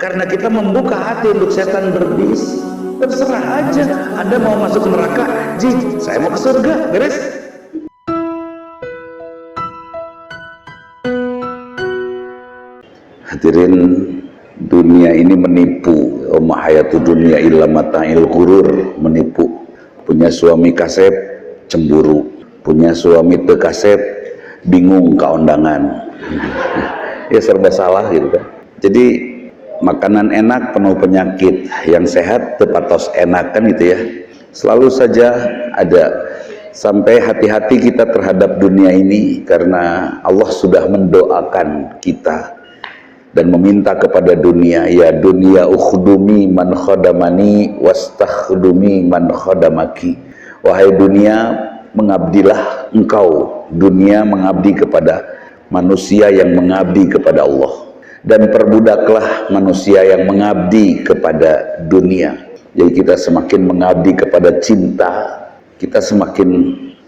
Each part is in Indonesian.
karena kita membuka hati untuk setan berbisik. Terserah aja, Anda mau masuk neraka, Ji, saya mau ke surga, beres. Hadirin, dunia ini menipu. Oma hayatu dunia illa mata'il ghurur, menipu. Punya suami kasep, cemburu. Punya suami teu kasep, bingung kaondangan. Ya serba salah gitu kan. Jadi makanan enak penuh penyakit, yang sehat tepatos enak kan gitu ya. Selalu saja ada. Sampai hati-hati kita terhadap dunia ini, karena Allah sudah mendoakan kita dan meminta kepada dunia, ya dunia ukhdumi man khadamani wastakhdumi man khadamaki. Wahai dunia, mengabdilah engkau. Dunia mengabdi kepada manusia yang mengabdi kepada Allah, dan perbudaklah manusia yang mengabdi kepada dunia. Jadi kita semakin mengabdi kepada cinta, kita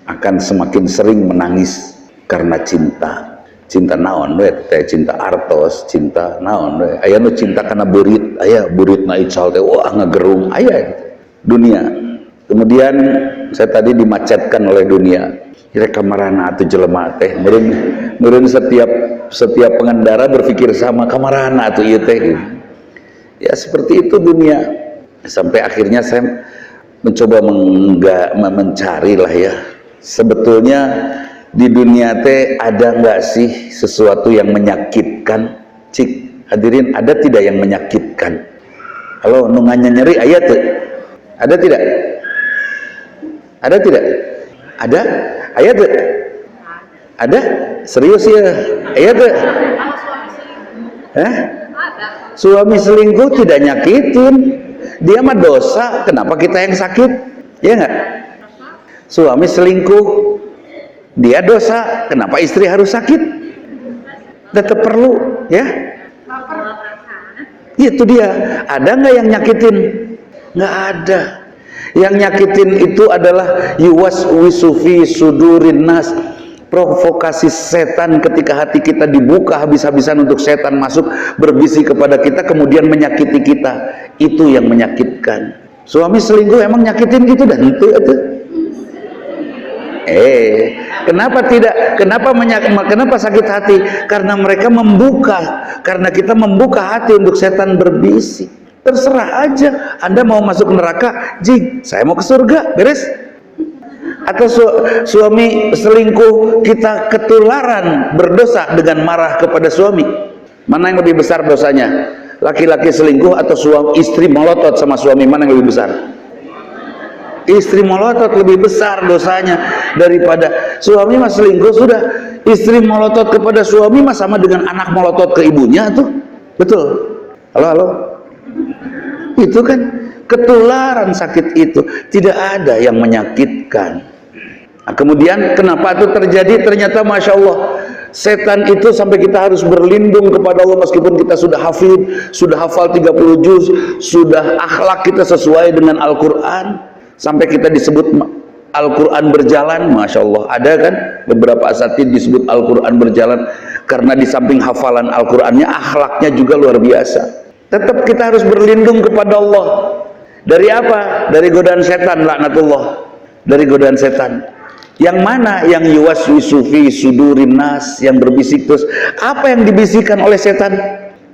akan semakin sering menangis karena cinta. Cinta naon we teh, cinta artos, cinta naon we. Aya nu cinta kana beurit, aya beuritna ical teh wah ngagerung, aya gitu. Dunia. Kemudian saya tadi dimacetkan oleh dunia. Kira kamarana atuh jelema teh. Meureun setiap pengendara berpikir sama, kamarana atuh ieu teh. Ya seperti itu dunia. Sampai akhirnya saya mencoba mencari lah ya. Sebetulnya di dunia teh ada nggak sih sesuatu yang menyakitkan? Cik, hadirin, ada tidak yang menyakitkan? Kalau nunganya nyeri, ayat tuh ada tidak? Ada tidak? Ada? Ayat tuh? Ada? Serius ya? Ayat tuh? Suami selingkuh tidak nyakitin, dia mah dosa. Kenapa kita yang sakit? Ya nggak? Suami selingkuh, dia dosa, kenapa istri harus sakit? Tetap perlu, ya? Itu dia. Ada nggak yang nyakitin? Nggak ada. Yang nyakitin itu adalah yuwaswisu fi sudurin nas, provokasi setan ketika hati kita dibuka habis-habisan untuk setan masuk berbisik kepada kita, kemudian menyakiti kita. Itu yang menyakitkan. Suami selingkuh emang nyakitin gitu dan itu. Kenapa tidak? Kenapa sakit hati? Karena mereka karena kita membuka hati untuk setan berbisik. Terserah aja, Anda mau masuk neraka, Ji, saya mau ke surga, beres. Atau suami selingkuh, kita ketularan berdosa dengan marah kepada suami. Mana yang lebih besar dosanya? Laki-laki selingkuh atau istri melotot sama suami, mana yang lebih besar? Istri melotot lebih besar dosanya daripada suami. Mas selingkuh sudah, istri melotot kepada suami mas sama dengan anak melotot ke ibunya tuh, betul? Halo, itu kan ketularan sakit itu, tidak ada yang menyakitkan. Nah, kemudian kenapa itu terjadi? Ternyata masya Allah, setan itu sampai kita harus berlindung kepada Allah meskipun kita sudah hafid, sudah hafal 30 juz, sudah akhlak kita sesuai dengan Al-Quran. Sampai kita disebut Al-Quran berjalan, masya Allah. Ada kan beberapa asatid disebut Al-Quran berjalan karena di samping hafalan Al-Qurannya, akhlaknya juga luar biasa. Tetap kita harus berlindung kepada Allah. Dari apa? Dari godaan setan, laknatullah. Dari godaan setan. Yang mana? Yang yuwaswisu fi sudurin nas, yang berbisik terus. Apa yang dibisikkan oleh setan?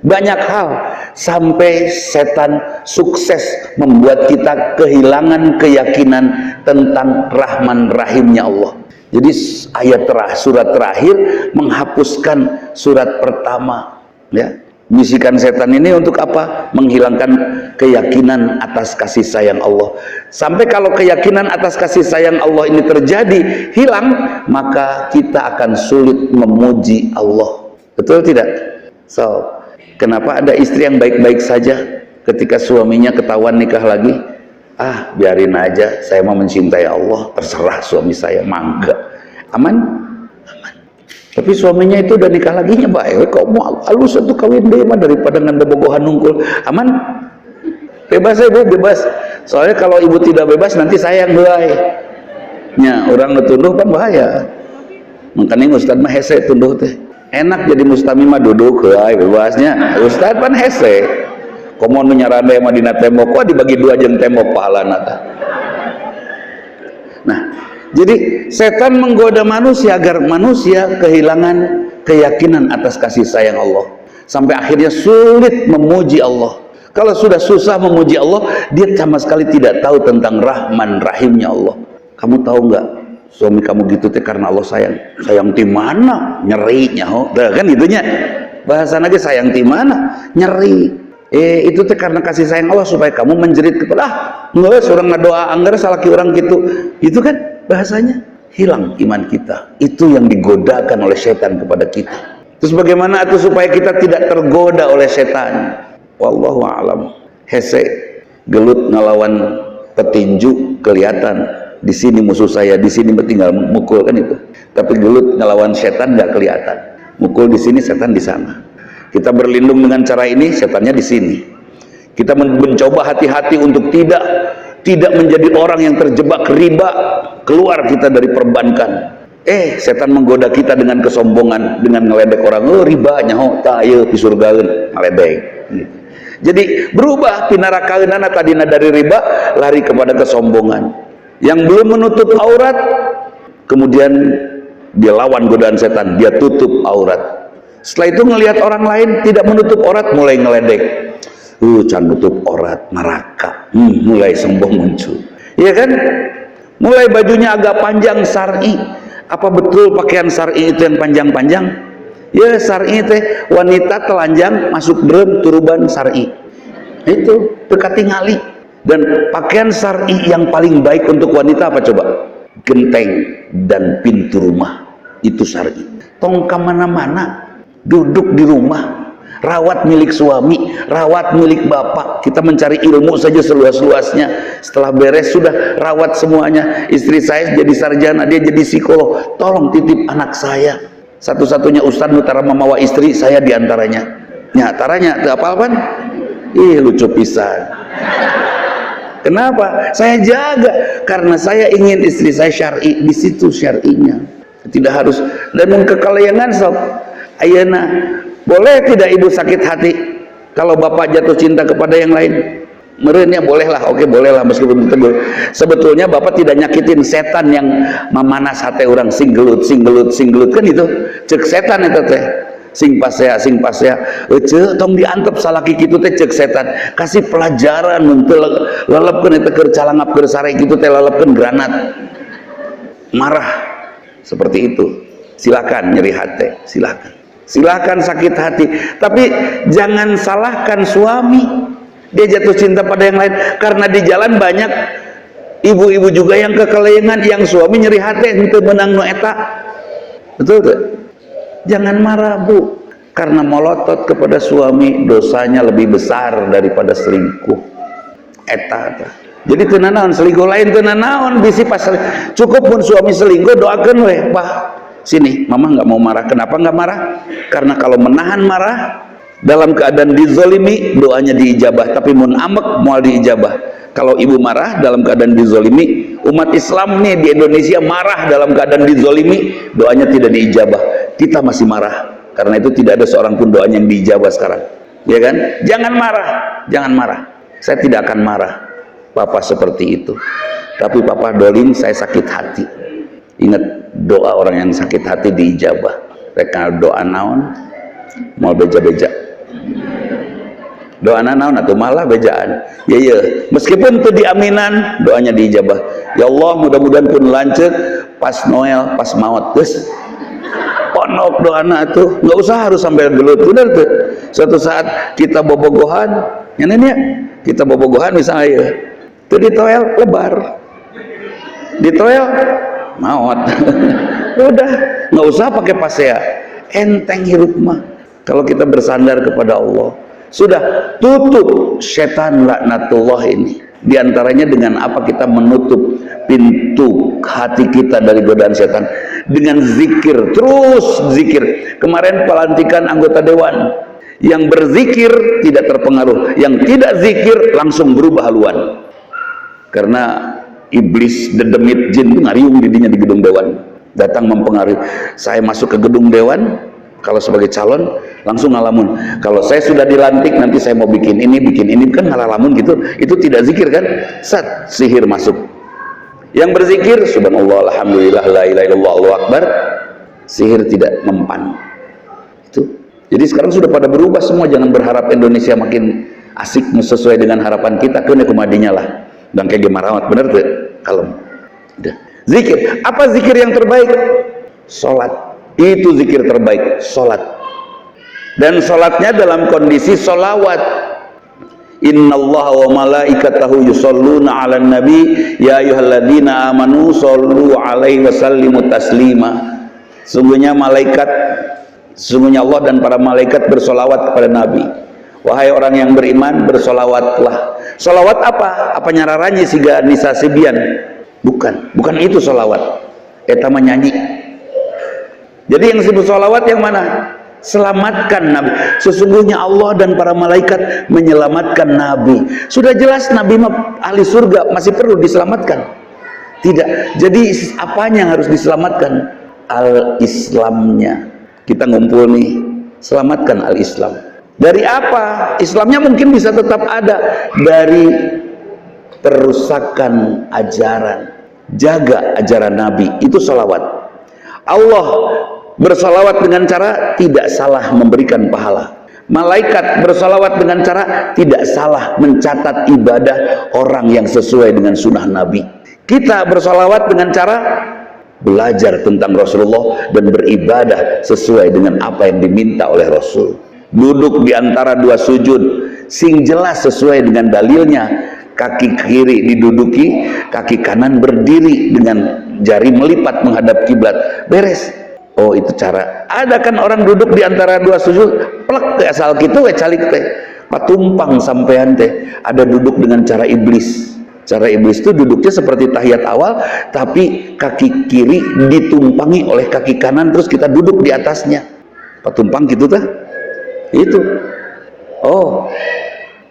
Banyak hal, sampai setan sukses membuat kita kehilangan keyakinan tentang Rahman Rahimnya Allah. Jadi surat terakhir menghapuskan surat pertama, ya. Bisikan setan ini untuk apa? Menghilangkan keyakinan atas kasih sayang Allah. Sampai kalau keyakinan atas kasih sayang Allah ini terjadi, hilang, maka kita akan sulit memuji Allah. Betul tidak? So, kenapa ada istri yang baik-baik saja ketika suaminya ketahuan nikah lagi? Biarin aja, saya mau mencintai Allah, terserah suami saya, mangga. Aman? Tapi suaminya itu udah nikah lagi nya baik, kok mau halus satu kawin deh mah daripada ngandebogohan nungkul. Aman? Bebas ya, bebas. Soalnya kalau ibu tidak bebas nanti saya yang helai. Nya orang nutunduh kan bahaya. Makanya Ustaz mah hese tunduh teh. Enak jadi mustami mah duduk helai bebasnya. Ustaz pan hese. komo nyarande mah dina tembok, wah dibagi dua jeung tembok pahalana tah. Nah, jadi setan menggoda manusia agar manusia kehilangan keyakinan atas kasih sayang Allah, sampai akhirnya sulit memuji Allah. Kalau sudah susah memuji Allah, dia sama sekali tidak tahu tentang Rahman Rahimnya Allah. Kamu tahu nggak, suami kamu gitu teh karena Allah sayang. Sayang di mana? Nyeri nyaho. Kan itunya. Bahasan aja sayang di mana? Nyeri. Itu teh karena kasih sayang Allah supaya kamu menjerit kepada nggak seorang ngadoa anggar salaki orang gitu. Itu kan bahasanya hilang iman kita. Itu yang digodakan oleh setan kepada kita. Terus bagaimana itu supaya kita tidak tergoda oleh setan? Wallahu a'lam. Hese gelut ngelawan petinju kelihatan. Di sini musuh saya, di sini tinggal mukul kan itu. Tapi gelut ngelawan setan nggak kelihatan. Mukul di sini, setan di sana. Kita berlindung dengan cara ini, setannya di sini. Kita mencoba hati-hati untuk tidak menjadi orang yang terjebak riba, keluar kita dari perbankan. Setan menggoda kita dengan kesombongan, dengan ngeledek orang. Riba nyaho tah ieu di surgaeun ngaledek. Jadi berubah pinarakaeunana tadina dari riba lari kepada kesombongan. Yang belum menutup aurat, kemudian dia lawan godaan setan, dia tutup aurat. Setelah itu ngelihat orang lain tidak menutup aurat, mulai ngeledek. Can nutup aurat, neraka. Mulai sombong muncul. Iya kan? Mulai bajunya agak panjang syar'i. Apa betul pakaian syar'i itu yang panjang-panjang? Ya, syar'i teh wanita telanjang masuk brem turban syar'i. Itu dekat tingali. Dan pakaian syar'i yang paling baik untuk wanita apa coba? Genteng dan pintu rumah. Itu syar'i. Tong ka mana-mana, duduk di rumah, rawat milik suami, rawat milik bapak. Kita mencari ilmu saja seluas-luasnya. Setelah beres sudah rawat semuanya. Istri saya jadi sarjana, dia jadi psikolog. Tolong titip anak saya. Satu-satunya ustadz utara memawa istri, saya diantaranya. Nyataranya, itu apa-apaan? Lucu pisan. Kenapa? Saya jaga karena saya ingin istri saya syar'i, di situ syar'inya. Tidak harus dan mengkekalayangan sok. Ayeuna, boleh tidak ibu sakit hati kalau bapak jatuh cinta kepada yang lain? Merenya bolehlah, oke bolehlah meskipun tegur. Sebetulnya bapak tidak nyakitin setan yang memanas hati orang singgelut kan itu. Cek setan itu teh. Sing pasea ece tong diantep salaki kitu teh cek setan. Kasih pelajaran untuk lelepkeun eta keur calangap keur sare kitu teh lelepkeun granat. Marah seperti itu. Silakan nyeri hati, silakan sakit hati, tapi jangan salahkan suami. Dia jatuh cinta pada yang lain karena di jalan banyak ibu-ibu juga yang kekelayangan, yang suami nyeri hati henteu menang nu eta. Betul tuh? Jangan marah bu, karena melotot kepada suami dosanya lebih besar daripada selingkuh. Eta. Jadi teu nanaon selingkuh lain teu nanaon bisi pas cukup pun suami selingkuh doakeun we, Pak. Sini, mama nggak mau marah. Kenapa nggak marah? Karena kalau menahan marah dalam keadaan dizolimi, doanya diijabah. Tapi mun ambek moal diijabah. Kalau ibu marah dalam keadaan dizolimi, umat Islam nih di Indonesia marah dalam keadaan dizolimi, doanya tidak diijabah. Kita masih marah. Karena itu tidak ada seorang pun doanya yang diijabah sekarang. Ya kan? Jangan marah, jangan marah. Saya tidak akan marah. Papa seperti itu. Tapi papa dolim, saya sakit hati. Ingat doa orang yang sakit hati diijabah. Reka doa naon, mau beja-beja. Doa naon atau malah bejaan. Ya, meskipun itu diaminan, doanya diijabah. Ya Allah, mudah-mudahan pun lanjut pas Noel, pas maut. Terus ponok doana tuh, nggak usah harus sampai gelut. Bener tuh. Suatu saat kita bobogohan, kita bobogohan misalnya, itu di toel lebar, di toel maut. Udah, nggak usah pakai pasea, enteng hirup mah. Kalau kita bersandar kepada Allah, sudah tutup setan laknatullah ini. Di antaranya dengan apa kita menutup pintu hati kita dari godaan setan? Dengan zikir, terus zikir. Kemarin pelantikan anggota dewan, yang berzikir tidak terpengaruh, yang tidak zikir langsung berubah haluan. Karena iblis dedemit jin itu ngariung didinya di gedung dewan, datang mempengaruhi. Saya masuk ke gedung dewan, Kalau sebagai calon langsung ngalamun. Kalau saya sudah dilantik nanti saya mau bikin ini kan ngalamun gitu. Itu tidak zikir kan? Sat, sihir masuk. Yang berzikir subhanallah, alhamdulillah, la ilaha illallah, Allahu akbar, sihir tidak mempan. Itu. Jadi sekarang sudah pada berubah semua. Jangan berharap Indonesia makin asik sesuai dengan harapan kita. Kena kemadinya lah. Dan kayak gemarawat, bener tuh? Kalem. Udah. Zikir. Apa zikir yang terbaik? Salat. Itu zikir terbaik, salat. Dan salatnya dalam kondisi solawat. Innallaha wa malaikatahu yusholluna 'alan nabi ya ayyuhalladzina amanu shollu 'alaihi wa sallimu taslima. Sungguhnya Allah dan para malaikat bersolawat kepada Nabi. Wahai orang yang beriman, bersolawatlah. Solawat apa? Apa nyararannya siga nisa sibian? Bukan itu solawat. Eta menyanyi. Jadi yang disebut sholawat yang mana? Selamatkan Nabi. Sesungguhnya Allah dan para malaikat menyelamatkan Nabi. Sudah jelas Nabi ahli surga, masih perlu diselamatkan? Tidak. Jadi apanya yang harus diselamatkan? Al-Islamnya. Kita ngumpul nih, selamatkan al-Islam. Dari apa? Islamnya mungkin bisa tetap ada. Dari perusakan ajaran. Jaga ajaran Nabi. Itu sholawat. Allah bersolawat dengan cara tidak salah memberikan pahala. Malaikat bersolawat dengan cara tidak salah mencatat ibadah orang yang sesuai dengan sunnah Nabi. Kita bersolawat dengan cara belajar tentang Rasulullah dan beribadah sesuai dengan apa yang diminta oleh Rasul. Duduk di antara dua sujud sing jelas sesuai dengan dalilnya. Kaki kiri diduduki, kaki kanan berdiri dengan jari melipat menghadap kiblat. Beres. Oh, itu cara. Ada kan orang duduk di antara dua sujud, plek asal gitu calik teh. Patumpang sampean teh. Ada duduk dengan cara iblis. Cara iblis itu duduknya seperti tahiyat awal, tapi kaki kiri ditumpangi oleh kaki kanan, terus kita duduk di atasnya. Patumpang gitu teh. Itu. Oh.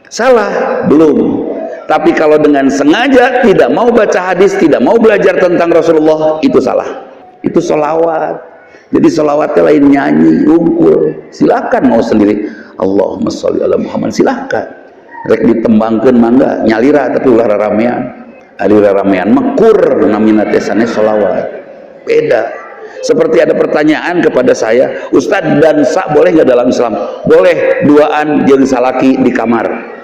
Salah? Belum. Tapi kalau dengan sengaja tidak mau baca hadis, tidak mau belajar tentang Rasulullah, itu salah. Itu sholawat. Jadi sholawatnya lain nyanyi, ngumpul. Silakan mau sendiri. Allahumma sholli ala Muhammad, silakan. Rek ditembangkeun mangga, nyalira tapi ulah ramean. Alira ramean mekur namina tesane sholawat. Beda. Seperti ada pertanyaan kepada saya, Ustadz, dansa boleh nggak dalam Islam? Boleh, duaan jeung salaki di kamar.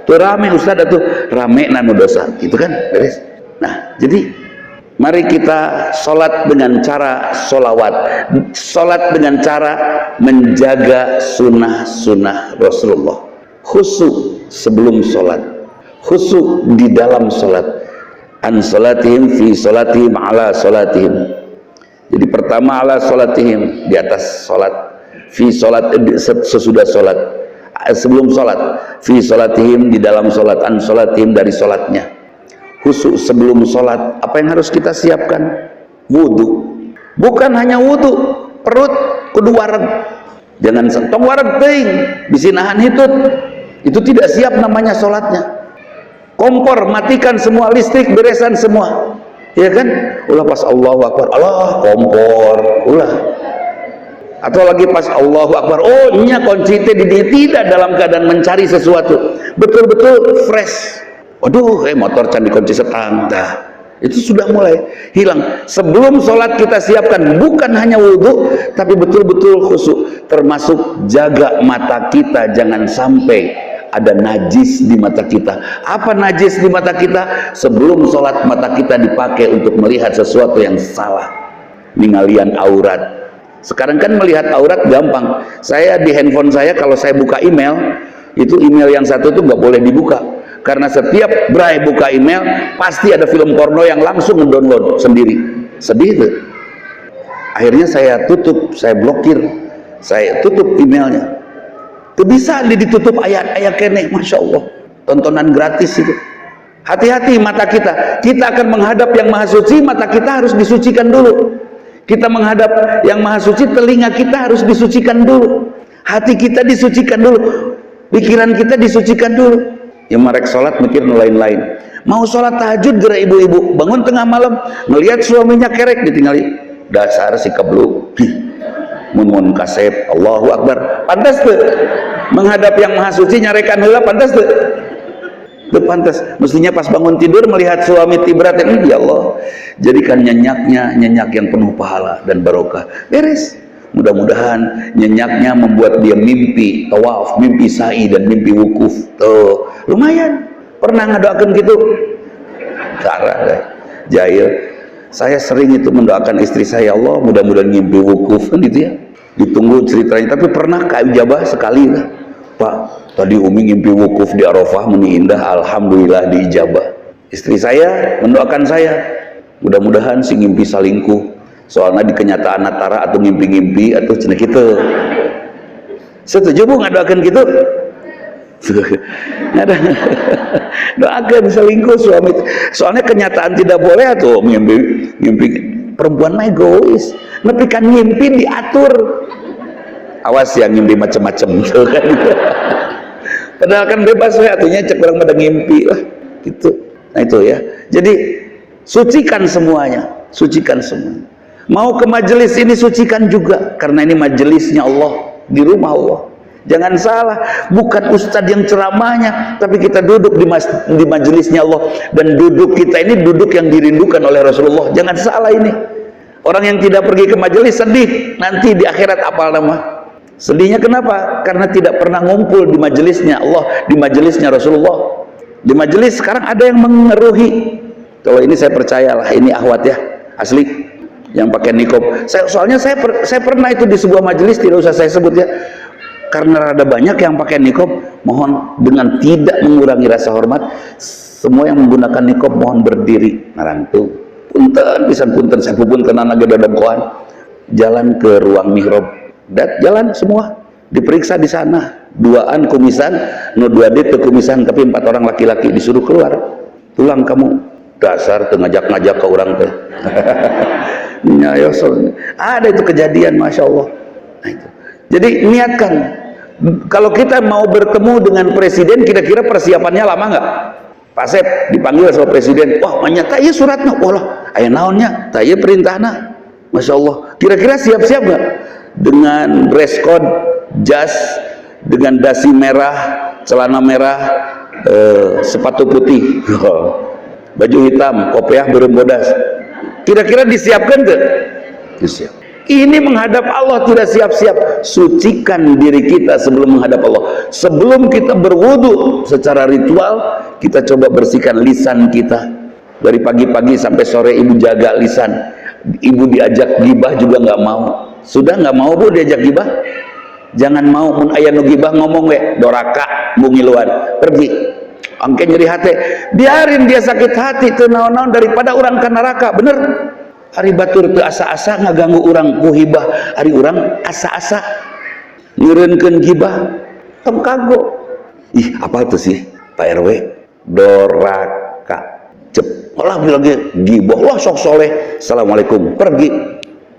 Tuh rame Ustadz, tuh rame nanu dosa, gitu kan, beres. Nah, jadi mari kita sholat dengan cara sholawat, sholat dengan cara menjaga sunnah-sunnah Rasulullah. Khusyuk sebelum sholat, khusyuk di dalam sholat. An sholatihim fi sholatihim ala sholatihim. Jadi pertama ala sholatihim, di atas sholat, fi sholat, sesudah sholat, sebelum sholat, fi sholatihim, di dalam sholat, an sholatihim, dari sholatnya. Khusyuk sebelum sholat. Apa yang harus kita siapkan? Wudhu. Bukan hanya wudhu, perut kudu wareg. Jangan sentong wareg teuing, bisi nahan hitut. Itu tidak siap namanya sholatnya. Kompor, matikan semua listrik, beresan semua. Ya kan? Ulah pas Allahu Akbar, Allah kompor, ulah. Atau lagi pas Allahu Akbar, oh nya kunci teh tidak dalam keadaan mencari sesuatu. Betul-betul fresh. Waduh, motor can dikunci setang. Dah. Itu sudah mulai hilang. Sebelum sholat kita siapkan bukan hanya wudhu, tapi betul-betul khusyuk. Termasuk jaga mata kita, jangan sampai ada najis di mata kita. Apa najis di mata kita? Sebelum sholat mata kita dipakai untuk melihat sesuatu yang salah. Ningalian aurat. Sekarang kan melihat aurat gampang. Saya di handphone saya kalau saya buka email, itu email yang satu itu nggak boleh dibuka. Karena setiap bray buka email pasti ada film porno yang langsung mendownload sendiri. Sedih itu. Akhirnya saya tutup, saya blokir, saya tutup emailnya. Itu bisa ditutup ayat-ayat kene, masya Allah. Tontonan gratis itu. Hati-hati mata kita. Kita akan menghadap yang maha suci, mata kita harus disucikan dulu. Kita menghadap yang maha suci, telinga kita harus disucikan dulu. Hati kita disucikan dulu. Pikiran kita disucikan dulu. Yang mereka sholat mikir lain-lain. Mau sholat tahajud gerak ibu-ibu, bangun tengah malam, melihat suaminya kerek ditinggali. Dasar si kebluk. mun kasep Allahu Akbar pantas tuh menghadap yang maha suci nyarekan heula pantas tuh pantas. Mestinya pas bangun tidur melihat suami tibrat ya Allah jadikan nyenyaknya nyenyak yang penuh pahala dan barokah. Beres. Mudah-mudahan nyenyaknya membuat dia mimpi tawaf, mimpi sa'i dan mimpi wukuf. Tuh lumayan. Pernah ngadoakeun gitu? Sarah jahil. Saya sering itu mendoakan istri saya, Allah mudah-mudahan mimpi wukuf kan gitu ya. Ditunggu ceritanya, tapi pernah ijabah sekali lah. Pak, tadi Umi ngimpi wukuf di Arafah meni indah, alhamdulillah diijabah. Istri saya mendoakan saya, mudah-mudahan si ngimpi salingkuh. Soalnya di kenyataan natara atau ngimpi-ngimpi atau cenah kitu. Setuju Bu ngadoakeun gitu? Doakan selingkuh suami, soalnya kenyataan tidak boleh tuh ngimpi perempuan mah egois, tapi kan ngimpi diatur, awas yang ngimpi macam-macam gitu kan. Padahal kan bebas ya, atunya cek orang pada ngimpi lah gitu. Nah itu ya, jadi sucikan semuanya, sucikan semuanya. Mau ke majelis ini sucikan juga, karena ini majelisnya Allah, di rumah Allah. Jangan salah, bukan ustadz yang ceramahnya, tapi kita duduk di majelisnya Allah, dan duduk kita ini duduk yang dirindukan oleh Rasulullah. Jangan salah ini. Orang yang tidak pergi ke majelis sedih, nanti di akhirat apal nama. Sedihnya kenapa? Karena tidak pernah ngumpul di majelisnya Allah, di majelisnya Rasulullah. Di majelis sekarang ada yang mengeruhi. Kalau ini saya percayalah, ini ahwat ya, asli yang pakai nikob. Soalnya saya pernah itu di sebuah majelis, tidak usah saya sebut ya. Karena rada banyak yang pakai nikob, mohon dengan tidak mengurangi rasa hormat, semua yang menggunakan nikob mohon berdiri. Narang tuh, punten, pisan punten, saya punten anak dadangkoan, jalan ke ruang mihrab, jalan semua, diperiksa di sana, duaan kumisan, no 2 dit ke kumisan, tapi 4 orang laki-laki disuruh keluar, pulang kamu, dasar tuh ngajak-ngajak ke orang teh. Ada itu kejadian, masya Allah. Nah itu. Jadi niatkan, kalau kita mau bertemu dengan presiden, kira-kira persiapannya lama nggak? Pak Sep dipanggil sama presiden, wah manyata iya suratnya, wah aya naonnya, tak iya perintahnya, masya Allah. Kira-kira siap-siap nggak? Dengan dress code, jas, dengan dasi merah, celana merah, sepatu putih, baju hitam, kopiah berembodas. Kira-kira disiapkan tuh? Disiap. Ini menghadap Allah tidak siap-siap. Sucikan diri kita sebelum menghadap Allah. Sebelum kita berwudu secara ritual, kita coba bersihkan lisan kita. Dari pagi-pagi sampai sore ibu jaga lisan. Ibu diajak gibah juga nggak mau. Sudah nggak mau Bu diajak gibah? Jangan mau. Mun aya nu gibah ngomong we doraka bungiluan pergi. Angke nyeri hati. Biarin dia sakit hati teu naon-naon daripada orang ka neraka. Bener? Hari batur teu asa-asa ngaganggu urang ku hibah, hari urang asa-asa nyeureunkeun gibah tong kago. Ih apa tuh sih Pak RW? Doraka cep malah bilang gibah, wah sok soleh, assalamualaikum, pergi,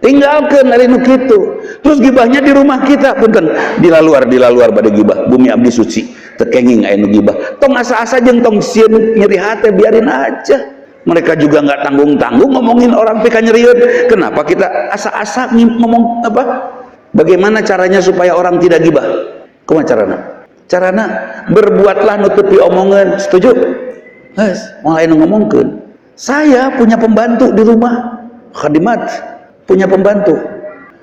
tinggalkan hari nu kitu. Terus gibahnya di rumah kita, punten dilaluar pada gibah, bumi abdi suci tekenging aya nu gibah, tong asa-asa jeung tong sieun nyeri hati, biarin aja. Mereka juga nggak tanggung-tanggung ngomongin orang pika nyeriut. Kenapa kita asa-asa ngomong apa? Bagaimana caranya supaya orang tidak gibah? Kumaha carana? Carana berbuatlah nutupi omongan. Setuju? Yes, mulai ngomongkeun. Saya punya pembantu di rumah, khadimat, punya pembantu.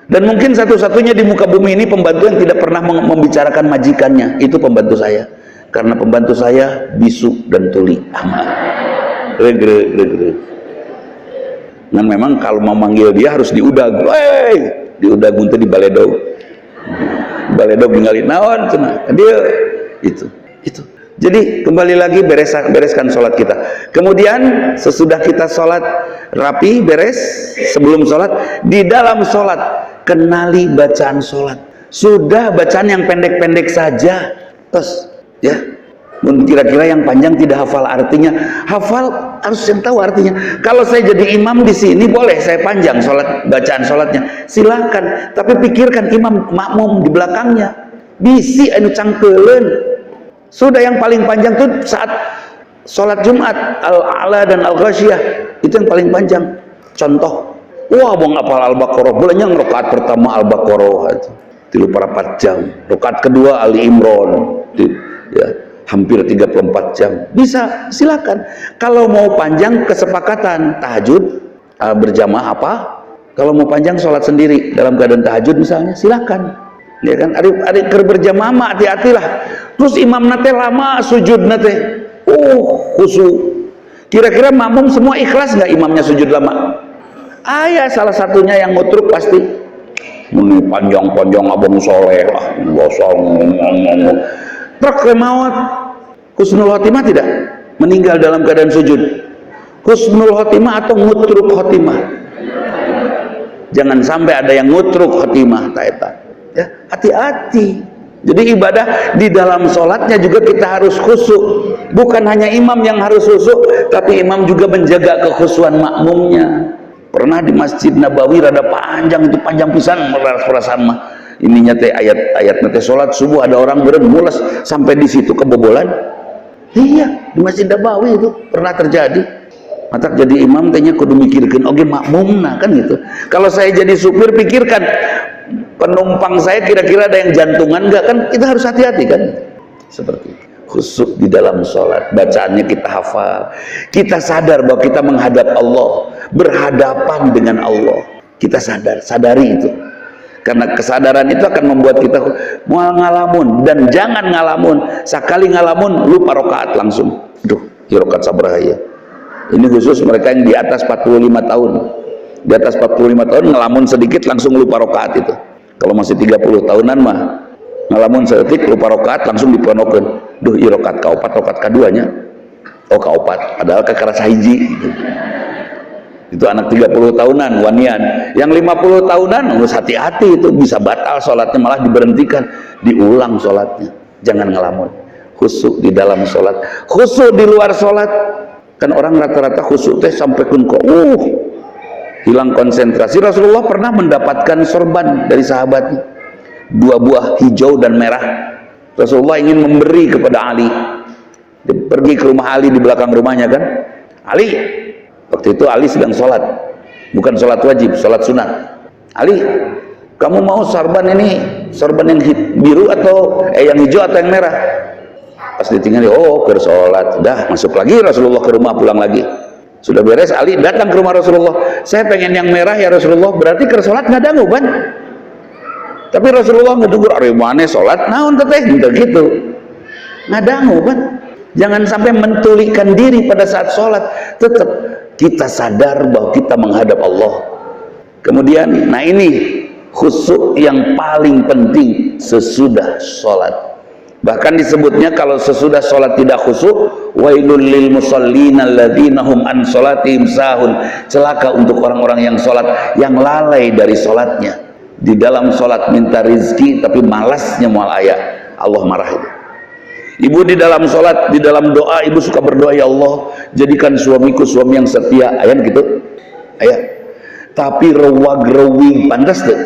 Dan mungkin satu-satunya di muka bumi ini pembantu yang tidak pernah membicarakan majikannya, itu pembantu saya. Karena pembantu saya bisu dan tuli. Nah memang kalau mau manggil dia harus diudag, diudag untuk di baledog ninggalin naon cenah dia itu. Jadi kembali lagi bereskan sholat kita. Kemudian sesudah kita sholat rapi beres, sebelum sholat, di dalam sholat kenali bacaan sholat. Sudah bacaan yang pendek-pendek saja, terus ya. Kira-kira yang panjang tidak hafal artinya, hafal harus yang tahu artinya. Kalau saya jadi imam di sini boleh saya panjang bacaan sholatnya, silahkan. Tapi pikirkan imam makmum di belakangnya, bisi anu cangkeuleun. Sudah yang paling panjang tuh saat sholat Jumat al-A'la dan al-Ghasyiyah, itu yang paling panjang. Contoh Wah, mau ngapal Al-Baqarah, bolehnya rakaat pertama Al-Baqarah 34 jam, rakaat kedua Ali Imran, ya, hampir 34 jam. Bisa, silakan. Kalau mau panjang, kesepakatan tahajud berjamaah apa? Kalau mau panjang sholat sendiri dalam keadaan tahajud misalnya, silakan. Ya kan, adik berjamaah hati-hatilah. Terus imam nate lama sujud nate, khusyuk. Kira-kira makmum semua ikhlas nggak imamnya sujud lama? Ayah salah satunya yang ngutruk pasti. Ini panjang-panjang abang soleh lah, bosol ngomong. Truk maut. Husnul khotimah tidak? Meninggal dalam keadaan sujud. Husnul khotimah atau ngutruk khotimah? Jangan sampai ada yang ngutruk khotimah, taeta. Ya, hati-hati. Jadi ibadah di dalam sholatnya juga kita harus khusyuk. Bukan hanya imam yang harus khusyuk, tapi imam juga menjaga kekhusyuan makmumnya. Pernah di Masjid Nabawi rada panjang, itu panjang pisan perasaan mah. Ininya teh ayat teh sholat subuh ada orang mules sampai di situ kebobolan. Iya, di Masjid Nabawi itu pernah terjadi. Mata jadi imam tehnya kudu mikirkeun oge makmumna kan gitu. Kalau saya jadi supir pikirkan penumpang saya kira-kira ada yang jantungan enggak, kan kita harus hati-hati kan, seperti itu. Khusyuk di dalam sholat, bacaannya kita hafal, kita sadar bahwa kita menghadap Allah, berhadapan dengan Allah, kita sadari itu, karena kesadaran itu akan membuat kita mau ngalamun, dan jangan ngalamun, sekali ngalamun lupa rokaat langsung, aduh rokaat sabrahaya. Ini khusus mereka yang di atas 45 tahun, di atas 45 tahun ngalamun sedikit langsung lupa rokaat itu. Kalau masih 30 tahunan mah ngalamun sedetik lupa rokaat langsung diponokeun. Duh, ieu rokaat kaopat, rokaat kaduanya. Oh, kaopat, padahal kekeras hiji gitu. Itu anak 30 tahunan wanian. Yang 50 tahunan harus hati-hati, itu bisa batal sholatnya, malah diberhentikan, diulang sholatnya. Jangan ngelamun. Khusyuk di dalam sholat, khusyuk di luar sholat. Kan orang rata-rata khusyuk teh sampai kok hilang konsentrasi. Rasulullah pernah mendapatkan sorban dari sahabatnya, 2 buah hijau dan merah. Rasulullah ingin memberi kepada Ali. Dia pergi ke rumah Ali, di belakang rumahnya kan. Ali, waktu itu Ali sedang sholat, bukan sholat wajib, sholat sunat. Ali, kamu mau sorban ini, sorban yang biru atau yang hijau atau yang merah? Pas ditinggali, ke sholat, dah masuk lagi Rasulullah ke rumah, pulang lagi. Sudah beres, Ali datang ke rumah Rasulullah. Saya pengen yang merah ya Rasulullah. Berarti ke sholat nggak dangu kan? Tapi Rasulullah ngedugur, ari maneh sholat, naon teteh gitu. Nggak dangu kan? Jangan sampai mentulikan diri pada saat sholat. Tetap kita sadar bahwa kita menghadap Allah. Kemudian, nah ini khusyuk yang paling penting sesudah sholat. Bahkan disebutnya kalau sesudah sholat tidak khusyuk, wailul lil musallina alladzina hum an sholatihim sahun. Celaka untuk orang-orang yang sholat, yang lalai dari sholatnya. Di dalam sholat minta rizki tapi malasnya mual ayah, Allah marah itu. Ibu di dalam sholat, di dalam doa, ibu suka berdoa, ya Allah jadikan suamiku suami yang setia, ayat gitu, ayat. Tapi rewag-rewing pantas tuh,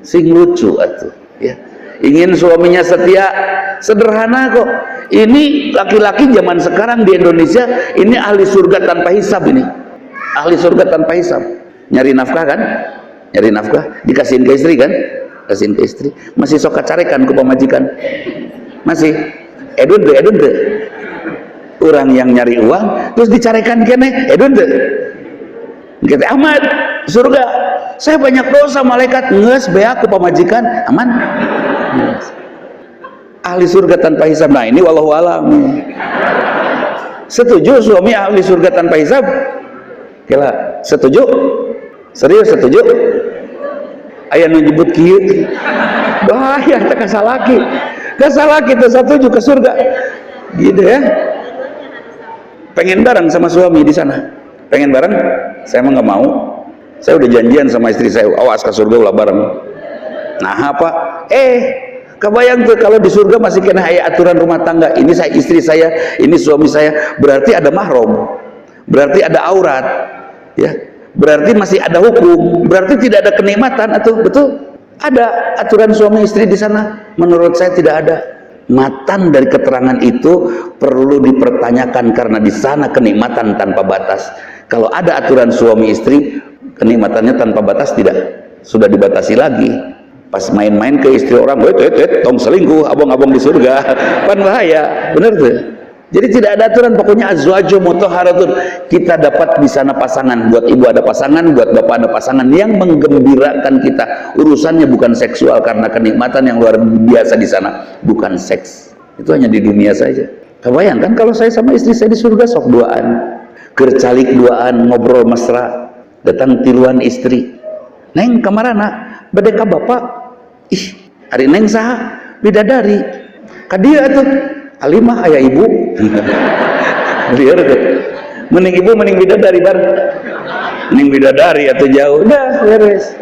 sing lucu atuh, ya. Ingin suaminya setia, sederhana kok. Ini laki-laki zaman sekarang di Indonesia ini ahli surga tanpa hisab, ini ahli surga tanpa hisab. Nyari nafkah kan, nyari nafkah, dikasihin ke istri kan, kasihin ke istri, masih sok kacarekan ke pemajikan, masih edun deh. Orang yang nyari uang terus dicarekan kene edun deh. Kita Ahmad surga, saya banyak dosa, malaikat nges bea ke pemajikan, aman. Ahli surga tanpa hisab. Nah ini wallahu alam. Setuju suami ahli surga tanpa hisab? Kira setuju? Serius setuju? Ayah nyebut kieu bahaya, tak kasalaki itu setuju ke surga gitu ya. Pengen bareng sama suami di sana, pengen bareng? Saya mah nggak mau. Saya udah janjian sama istri saya, awas ke surga ulah bareng. Nah apa? Kebayang tuh kalau di surga masih kena aturan rumah tangga. Ini saya, istri saya, ini suami saya, berarti ada mahram, berarti ada aurat, ya. Berarti masih ada hukum, berarti tidak ada kenikmatan, atau betul? Ada aturan suami istri di sana? Menurut saya tidak ada. Matan dari keterangan itu perlu dipertanyakan, karena di sana kenikmatan tanpa batas. Kalau ada aturan suami istri, Kenikmatannya tanpa batas tidak, sudah dibatasi lagi. Pas main-main ke istri orang, tong selingkuh, abang-abang di surga, kan bahaya, bener tuh. Jadi tidak ada aturan, pokoknya azwaju mutahharatun. Kita dapat di sana pasangan, buat ibu ada pasangan, buat bapak ada pasangan yang menggembirakan kita. Urusannya bukan seksual, karena kenikmatan yang luar biasa di sana bukan seks. Itu hanya di dunia saja. Kebayangkan kalau saya sama istri saya di surga sok duaan, kercalik duaan, ngobrol mesra, datang tiluan istri. Neng kamarana, bedeka bapak. Ih, hari neng saha? Bidadari. Kadia tuh. Alimah ayah ibu. Liar tuh. Mending ibu mending bidadari bar. Mending bidadari atau jauh. Udah beres.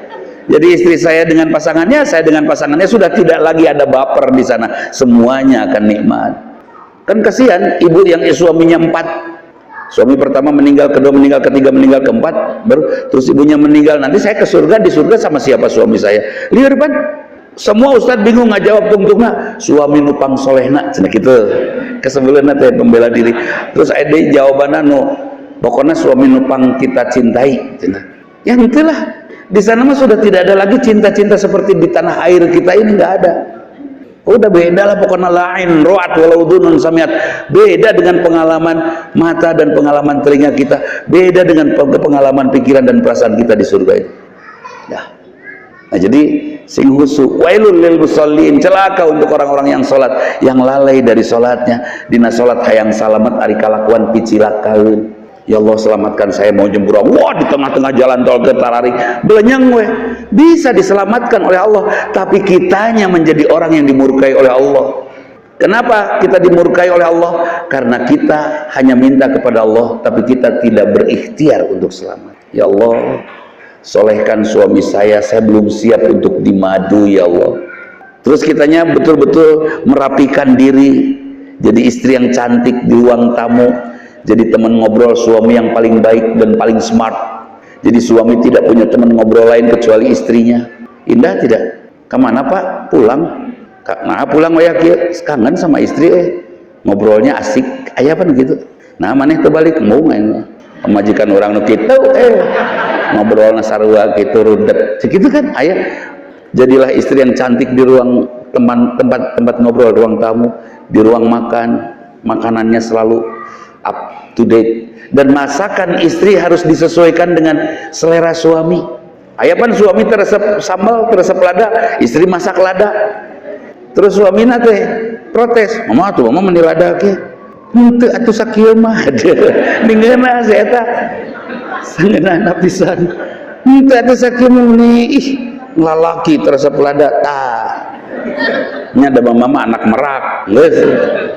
Jadi istri saya dengan pasangannya, saya dengan pasangannya sudah tidak lagi ada baper di sana. Semuanya akan nikmat. Kan kasihan ibu yang suaminya 4. Suami pertama meninggal, kedua meninggal, ketiga meninggal, keempat baru terus ibunya meninggal. Nanti saya ke surga, di surga sama siapa suami saya? Liar pan. Semua ustad bingung ngajawab tungtungna suami nupang solehna cenah kitu kesebeulana teh pembela diri. Terus ada jawabanna nu pokoknya suami nupang kita cintai cenah. Ya itulah di sana mah sudah tidak ada lagi cinta-cinta seperti di tanah air kita ini, nggak ada. Udah beda lah pokoknya, lain roat walau dunun samiat. Beda dengan pengalaman mata dan pengalaman telinga kita, beda dengan pengalaman pikiran dan perasaan kita di surga itu. Ya. Nah, jadi sing husu wailul lil musallin, celaka untuk orang-orang yang salat, yang lalai dari salatnya. Dina salat hayang salamet ari kalakuan picilakaeun. Ya Allah selamatkan saya mau jemburan. Wah, di tengah-tengah jalan tol ke Tararik belenyeng we. Bisa diselamatkan oleh Allah, tapi kitanya menjadi orang yang dimurkai oleh Allah. Kenapa kita dimurkai oleh Allah? Karena kita hanya minta kepada Allah, tapi kita tidak berikhtiar untuk selamat. Ya Allah, solehkan suami saya belum siap untuk dimadu ya Allah. Terus kitanya betul-betul merapikan diri, jadi istri yang cantik di ruang tamu, jadi teman ngobrol suami yang paling baik dan paling smart. Jadi suami tidak punya teman ngobrol lain kecuali istrinya. Indah tidak? Kemana pak? Pulang. Nah pulang waya kieu, kangen sama istri ngobrolnya asik aya pan gitu. Nah maneh teu balik mau main pemajikan orang nu kitu ngobrolna sarua gitu rudet segitu kan aya. Jadilah istri yang cantik di ruang tempat ngobrol, ruang tamu, di ruang makan, makanannya selalu up to date, dan masakan istri harus disesuaikan dengan selera suami. Aya pan suami teresep sambal, teresep lada, istri masak lada. Terus suamina teh protes, mama tuh mama meni lada ke henteu atuh sakieu mah ningeuna si eta sangeunana pisan henteu atuh sakieu mah meni ih lalaki teresep lada tah nya da mama anak merak geus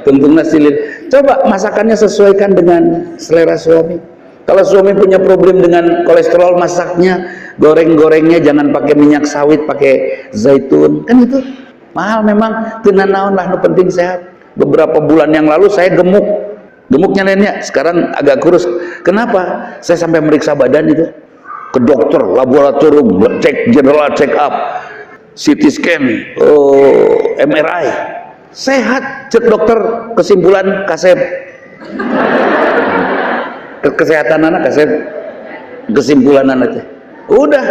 tuntungna silin. Coba masakannya sesuaikan dengan selera suami. Kalau suami punya problem dengan kolesterol, masaknya goreng-gorengnya jangan pakai minyak sawit, pakai zaitun, kan itu mahal memang, teu naon lah, nu penting sehat. Beberapa bulan yang lalu saya gemuknya lainnya, sekarang agak kurus. Kenapa? Saya sampai meriksa badan itu ke dokter, laboratorium, cek general check up, CT scan, MRI, sehat cek dokter. Kesimpulan kasep kesehatan anak kasep, kesimpulan anak udah.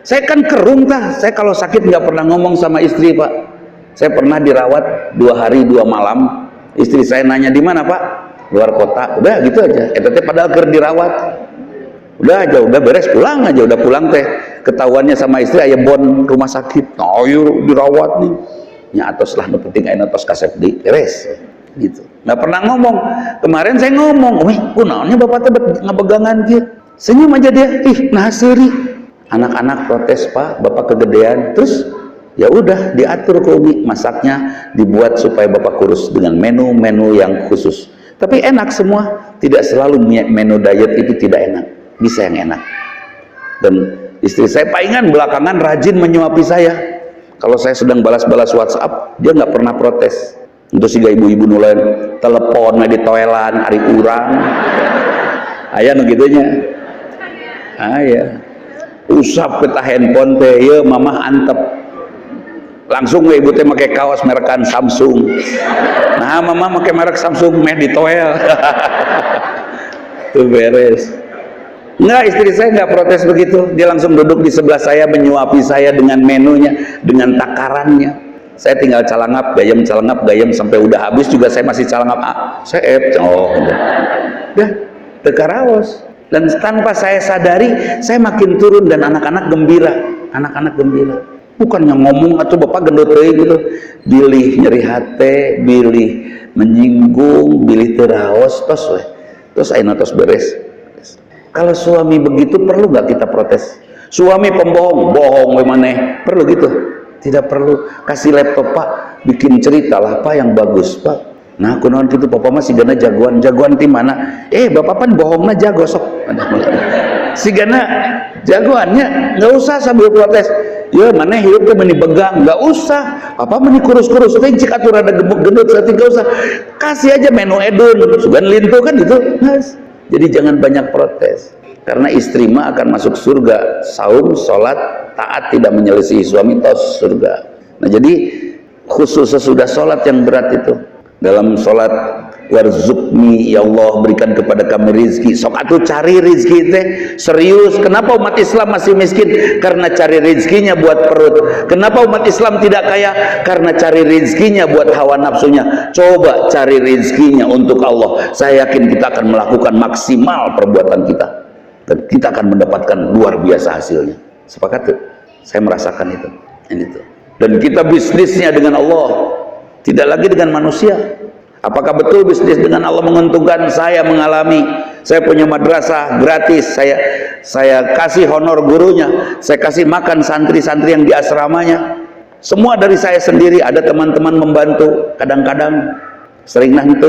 Saya kan kerung tah, saya kalau sakit nggak pernah ngomong sama istri pak. Saya pernah dirawat 2 hari 2 malam. Istri saya nanya di mana pak? Luar kota. Udah gitu aja. Teh padahal ker dirawat. Udah aja, udah beres pulang aja. Udah pulang teh ketahuannya sama istri aya bon rumah sakit. Oh yuk dirawat nih. Nya atos lah, nu penting aya tos kasep di beres. Gitu. Nggak pernah ngomong. Kemarin saya ngomong, wih kunaonnya bapak teh ngabegangan kieu. Senyum aja dia. Ih nah seuri. Anak-anak protes pak, bapak kegedean. Terus ya udah diatur ke Umi, masaknya dibuat supaya bapak kurus dengan menu-menu yang khusus. Tapi enak semua, tidak selalu menu diet itu tidak enak, bisa yang enak. Dan istri saya palingan belakangan rajin menyuapi saya. Kalau saya sedang balas-balas WhatsApp, dia nggak pernah protes. Untuk siga ibu-ibu nulain telepon di toilan ari urang, aya nu gitunya, aya usap peta handphone teh, ya mama antep. Langsung ibu teh pakai kaos merekan Samsung. Nah mama pakai merek Samsung meh di toel. Tuh beres. Enggak, istri saya nggak protes begitu. Dia langsung duduk di sebelah saya, menyuapi saya dengan menunya, dengan takarannya. Saya tinggal calangap gayam sampai udah habis juga saya masih calangap. Saya udah tekaraos. Dan tanpa saya sadari, saya makin turun dan anak-anak gembira. Anak-anak gembira. Bukannya ngomong atau bapak gendut gitu. Bilih nyeri hati, bilih menyinggung, bilih teraos, terus aina tos beres. Kalau suami begitu perlu nggak kita protes? Suami pembohong, bohong maneh, perlu gitu? Tidak perlu. Kasih laptop pak, bikin cerita lah pak yang bagus pak. Nah kunaon gitu papa masih gana jagoan di mana? Bapak pan bohongnya jago sok. Si gana jagoannya nggak usah sambil protes. Ya mana hidup tuh meni begang, nggak usah. Papa meni kurus-kurus, tapi jika atuh rada gemuk-gendut, saya nggak usah. Kasih aja menu edun, sugan lintu kan itu. Mas. Jadi jangan banyak protes, karena istri mah akan masuk surga. Saum, sholat, taat, tidak menyelisihi suami, tos surga. Nah jadi khusus sesudah sholat yang berat itu, dalam sholat warzukni, ya Allah berikan kepada kami rizki. Sok atuh cari rizki teh serius. Kenapa umat Islam masih miskin? Karena cari rizkinya buat perut. Kenapa umat Islam tidak kaya? Karena cari rizkinya buat hawa nafsunya. Coba cari rizkinya untuk Allah, saya yakin kita akan melakukan maksimal perbuatan kita dan kita akan mendapatkan luar biasa hasilnya. Sepakat tuh? Saya merasakan itu. Ini tuh. Dan kita bisnisnya dengan Allah, tidak lagi dengan manusia. Apakah betul bisnis dengan Allah menguntungkan? Saya mengalami. Saya punya madrasah gratis, saya kasih honor gurunya, saya kasih makan santri-santri yang di asramanya. Semua dari saya sendiri. Ada teman-teman membantu, kadang-kadang sering nanti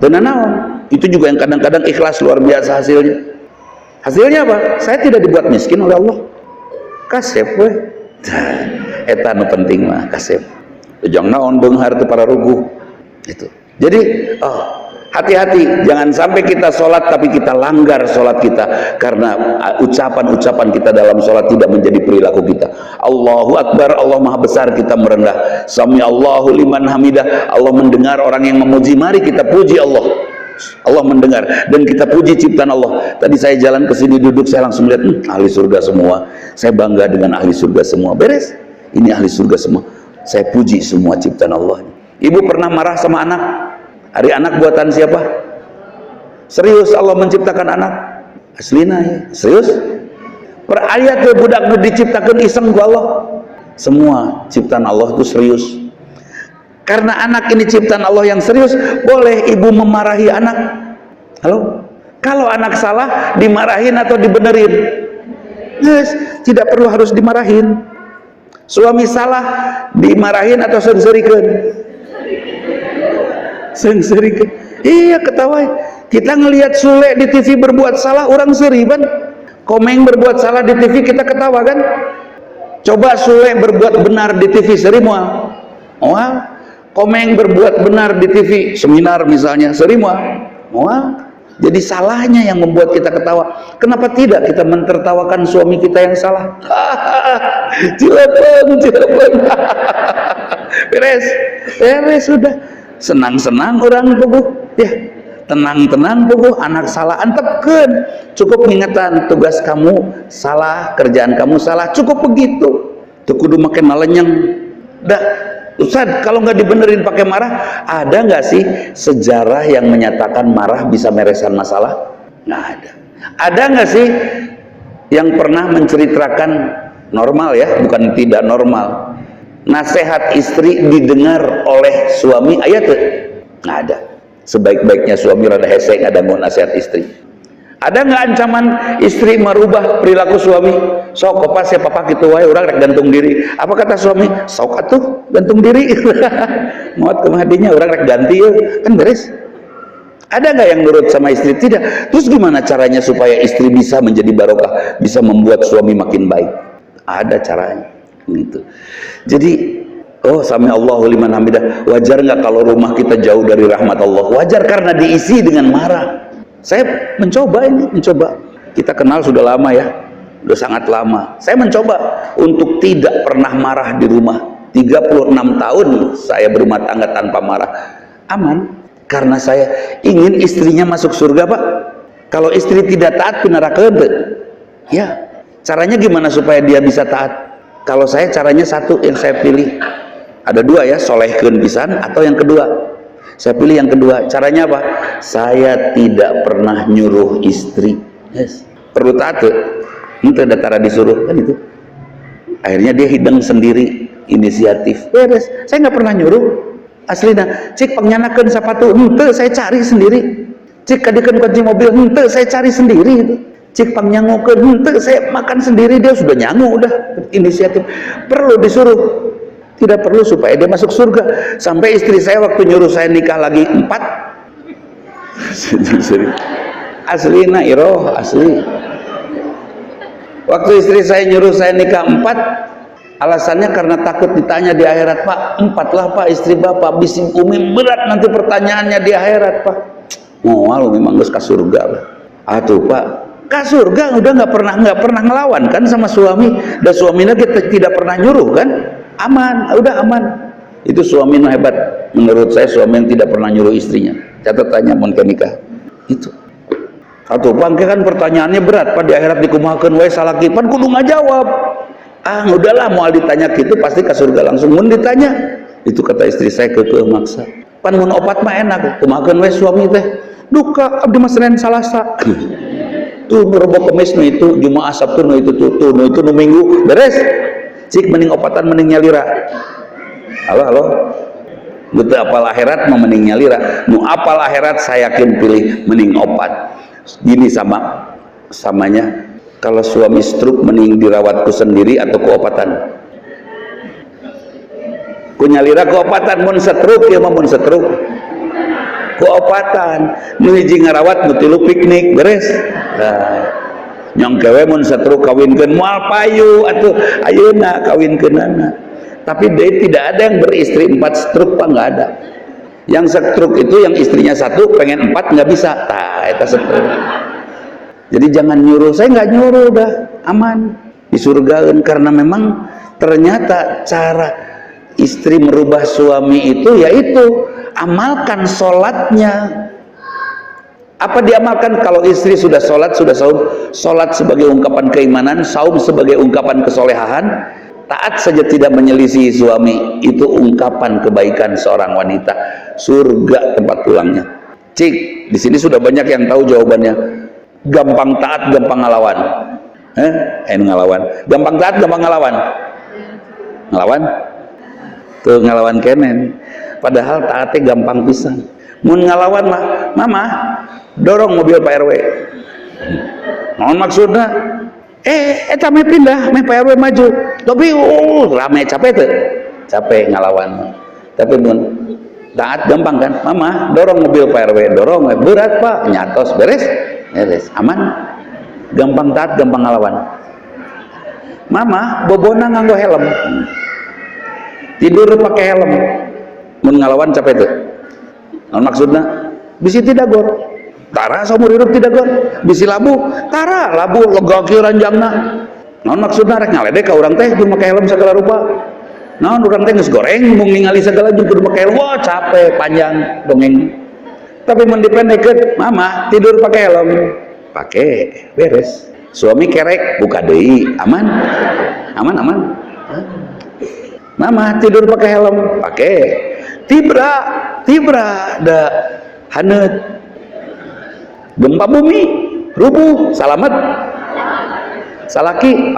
tenanawan. Itu juga yang kadang-kadang ikhlas, luar biasa hasilnya. Hasilnya apa? Saya tidak dibuat miskin oleh Allah. Kasep we. Eta nu penting mah kasep. Jangan naon beunghar teu para ruguh. Itu. Jadi hati-hati, jangan sampai kita sholat tapi kita langgar sholat kita karena ucapan-ucapan kita dalam sholat tidak menjadi perilaku kita. Allahu Akbar, Allah Maha Besar, kita merendah. Sami Allahu liman hamidah, Allah mendengar orang yang memuji. Mari kita puji Allah. Allah mendengar dan kita puji ciptaan Allah. Tadi saya jalan ke sini duduk, saya langsung lihat ahli surga semua. Saya bangga dengan ahli surga semua. Beres. Ini ahli surga semua. Saya puji semua ciptaan Allah. Ibu pernah marah sama anak? Hari anak buatan siapa? Serius Allah menciptakan anak? Aslina ya? Serius? Per ayat ke budak diciptakan iseng ku Allah. Semua ciptaan Allah itu serius. Karena anak ini ciptaan Allah yang serius, boleh ibu memarahi anak. Halo? Kalau anak salah, dimarahin atau dibenerin? Yes, tidak perlu harus dimarahin. Suami salah, dimarahin atau sengserikan? Sengserikan. Iya, ketawa. Kita ngelihat Sule di TV berbuat salah, orang seriban. Komeng berbuat salah di TV, kita ketawa kan? Coba Sule berbuat benar di TV, seri mual. Komeng berbuat benar di TV, seminar misalnya, seri mual. Jadi salahnya yang membuat kita ketawa. Kenapa tidak kita mentertawakan suami kita yang salah? Cilepeng. Beres sudah. Senang-senang orang puguh. Ya, tenang-tenang puguh. Anak salah antepkeun. Cukup ingetan, tugas kamu salah, kerjaan kamu salah. Cukup begitu. Tuh kudu makin malenyeng. Dah. Ustaz, kalau nggak dibenerin pakai marah, ada nggak sih sejarah yang menyatakan marah bisa mereskan masalah? Nggak ada. Ada nggak sih yang pernah menceritakan normal ya, bukan tidak normal, nasihat istri didengar oleh suami? Ayat tuh nggak ada. Sebaik-baiknya suami rada hese nggak ada mau nasihat istri. Ada nggak ancaman istri merubah perilaku suami? Sok pas ya papa gitu wae urang rek gantung diri. Apa kata suami? Sok atuh gantung diri. Maut kemahdinya urang rek ganti ya. Kan beres. Ada nggak yang nurut sama istri? Tidak. Terus gimana caranya supaya istri bisa menjadi barokah, bisa membuat suami makin baik? Ada caranya. Gitu. Jadi sami Allahu liman hamidah. Wajar nggak kalau rumah kita jauh dari rahmat Allah? Wajar karena diisi dengan marah. Saya mencoba. Kita kenal sudah lama ya, sudah sangat lama. Saya mencoba untuk tidak pernah marah di rumah. 36 tahun saya berumah tangga tanpa marah. Aman. Karena saya ingin istrinya masuk surga, Pak. Kalau istri tidak taat ke neraka henteu. Ya, caranya gimana supaya dia bisa taat? Kalau saya caranya satu yang saya pilih. Ada dua ya, solehkeun pisan atau yang kedua. Saya pilih yang kedua. Caranya apa? Saya tidak pernah nyuruh istri. Yes. Perlu taat tuh. Henteu datara disuruh kan itu. Akhirnya dia hidang sendiri, inisiatif. Beres. Saya nggak pernah nyuruh. Aslina, cik pangyanakeun sepatu, henteu saya cari sendiri. Cik kadikeun kunci mobil, henteu saya cari sendiri itu. Cik pangnyangukeun, henteu saya makan sendiri, dia sudah nyangu udah inisiatif. Perlu disuruh. Tidak perlu supaya dia masuk surga. Sampai istri saya waktu nyuruh saya nikah lagi 4. Aslina iroh asli. Waktu istri saya nyuruh saya nikah 4, alasannya karena takut ditanya di akhirat. Pak, 4 lah Pak istri Bapak, bisi umi berat nanti pertanyaannya di akhirat Pak. Moal memang geus ka surga lah. Atuh Pak, ka surga udah nggak pernah ngelawan kan sama suami, dan suaminya kita tidak pernah nyuruh kan, aman, udah aman. Itu suaminya hebat menurut saya, suami yang tidak pernah nyuruh istrinya. Catatannya mun nikah itu. Atau bangke kan pertanyaannya berat Pak, di akhirat dikumahakeun wae salaki pan kudu ngajawab. Ah udahlah moal ditanya gitu pasti ke surga langsung. Mun ditanya itu kata istri saya kekeh maksa. Pan mun opat mah enak kumahakeun wae suami teh. Duka abdi mah Senin Salasa. Tuh Rebo Kemis nu itu, Jumaah Sabtu nu itu tuh nu itu nu Minggu beres. Cik mending opatan mending nyalira. Halo. Betul apal akhirat mah mending nyalira. Nu apal akhirat saya yakin pilih mending opat. Gini samanya kalau suami stroke mending dirawatku sendiri atau keopatan? Ku nyalira keopatan mun stroke ya mah mun stroke. Keopatan nu hiji ngarawat nu tilu piknik beres. Nah, nyong kewe mun stroke kawinkeun moal payu atuh ayeuna kawinkeunana. Tapi dia tidak ada yang beristri 4 stroke Pak, nggak ada. Yang stroke itu yang istrinya 1 pengen 4 nggak bisa. Tah eta stroke. Jadi jangan nyuruh, saya nggak nyuruh, udah aman disurgaeun. Karena memang ternyata cara istri merubah suami itu yaitu amalkan sholatnya. Apa diamalkan? Kalau istri sudah sholat, sudah saum, sholat sebagai ungkapan keimanan, saum sebagai ungkapan kesolehan, taat saja tidak menyelisihi suami, itu ungkapan kebaikan seorang wanita, surga tempat pulangnya. Cik, di sini sudah banyak yang tahu jawabannya. Gampang taat, gampang ngelawan. Ngelawan. Gampang taat, gampang ngelawan. Ngelawan? Tuh ngelawan kenen. Padahal taatnya gampang pisan. Mun ngelawan mah, mama dorong mobil Pak RW. Naon maksudnya? Eta meh pindah, meh Pak RW maju. Tapi rame capek tuh. Capek ngelawan. Tapi mun taat gampang kan? Mama dorong mobil Pak RW, dorong berat Pak, nyatos beres. Beres, aman. Gampang taat, gampang ngelawan. Mama bobona nganggo helm. Tidur pakai helm. Mun ngelawan capek tuh. Naon maksudna? Bisi tidak gor. Tara saumur hidup tidak gor. Bisi labu, tara labu lega kieu ranjangna. Naon maksudna rek ngaledek ka urang teh kudu make helm sagala rupa. Naon urang teh geus goreng mung ningali sagala kudu make helm. Wah capek panjang dongeng. Tapi mun dipendekeun, mama tidur pakai helm. Pakai, beres. Suami kerek buka deui, aman. Aman. Mama tidur pakai helm, pakai. Tibra da haneut. Gempa bumi, rubuh, salamet. Salaki,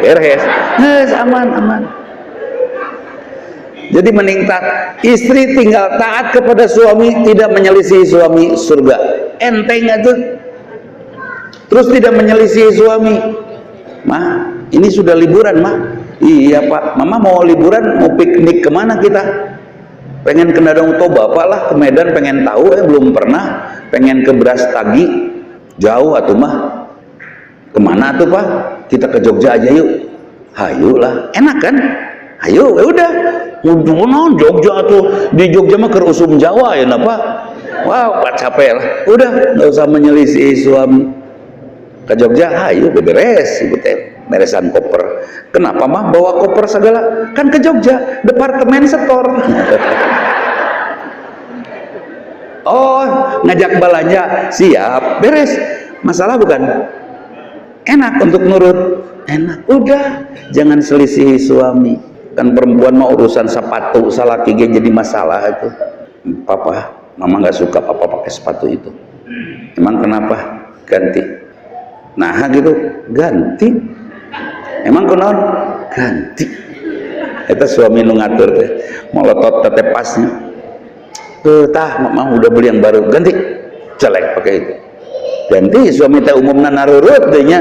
beres. Geus aman. Jadi meningkat, istri tinggal taat kepada suami, tidak menyelisih suami, surga. Enteng itu. Terus tidak menyelisih suami. Mah, ini sudah liburan mah. Iya Pak, Mama mau liburan, mau piknik kemana kita? Pengen ke Danau Toba Pak lah, ke Medan pengen tahu, belum pernah. Pengen ke Brastagi, jauh atuh mah. Kemana tuh Pak? Kita ke Jogja aja yuk. Hayu lah, enak kan? Ayo, udah. Mau Jogja tuh, di Jogja mah ke usum Jawa ya Pak. Wow, Pak capek lah. Udah, nggak usah menyelisih suami. Ke Jogja, ayo beres, ibu teh. Beresan koper. Kenapa mah bawa koper segala? Kan ke Jogja, departemen setor. Oh, ngajak belanja, siap, beres. Masalah bukan? Enak untuk nurut, enak. Udah, jangan selisihi suami. Kan perempuan mau urusan sepatu, salah kaki jadi masalah itu. Papa, mama nggak suka papa pakai sepatu itu. Emang kenapa? Ganti. Nah gitu, ganti. Emang kunaon? Ganti. Itu suami nu ngatur teh, molotot teh pasnya. Tuh tah, mama udah beli yang baru, ganti. Jelek pakai itu. Ganti suami teh umumna narurut deh nya.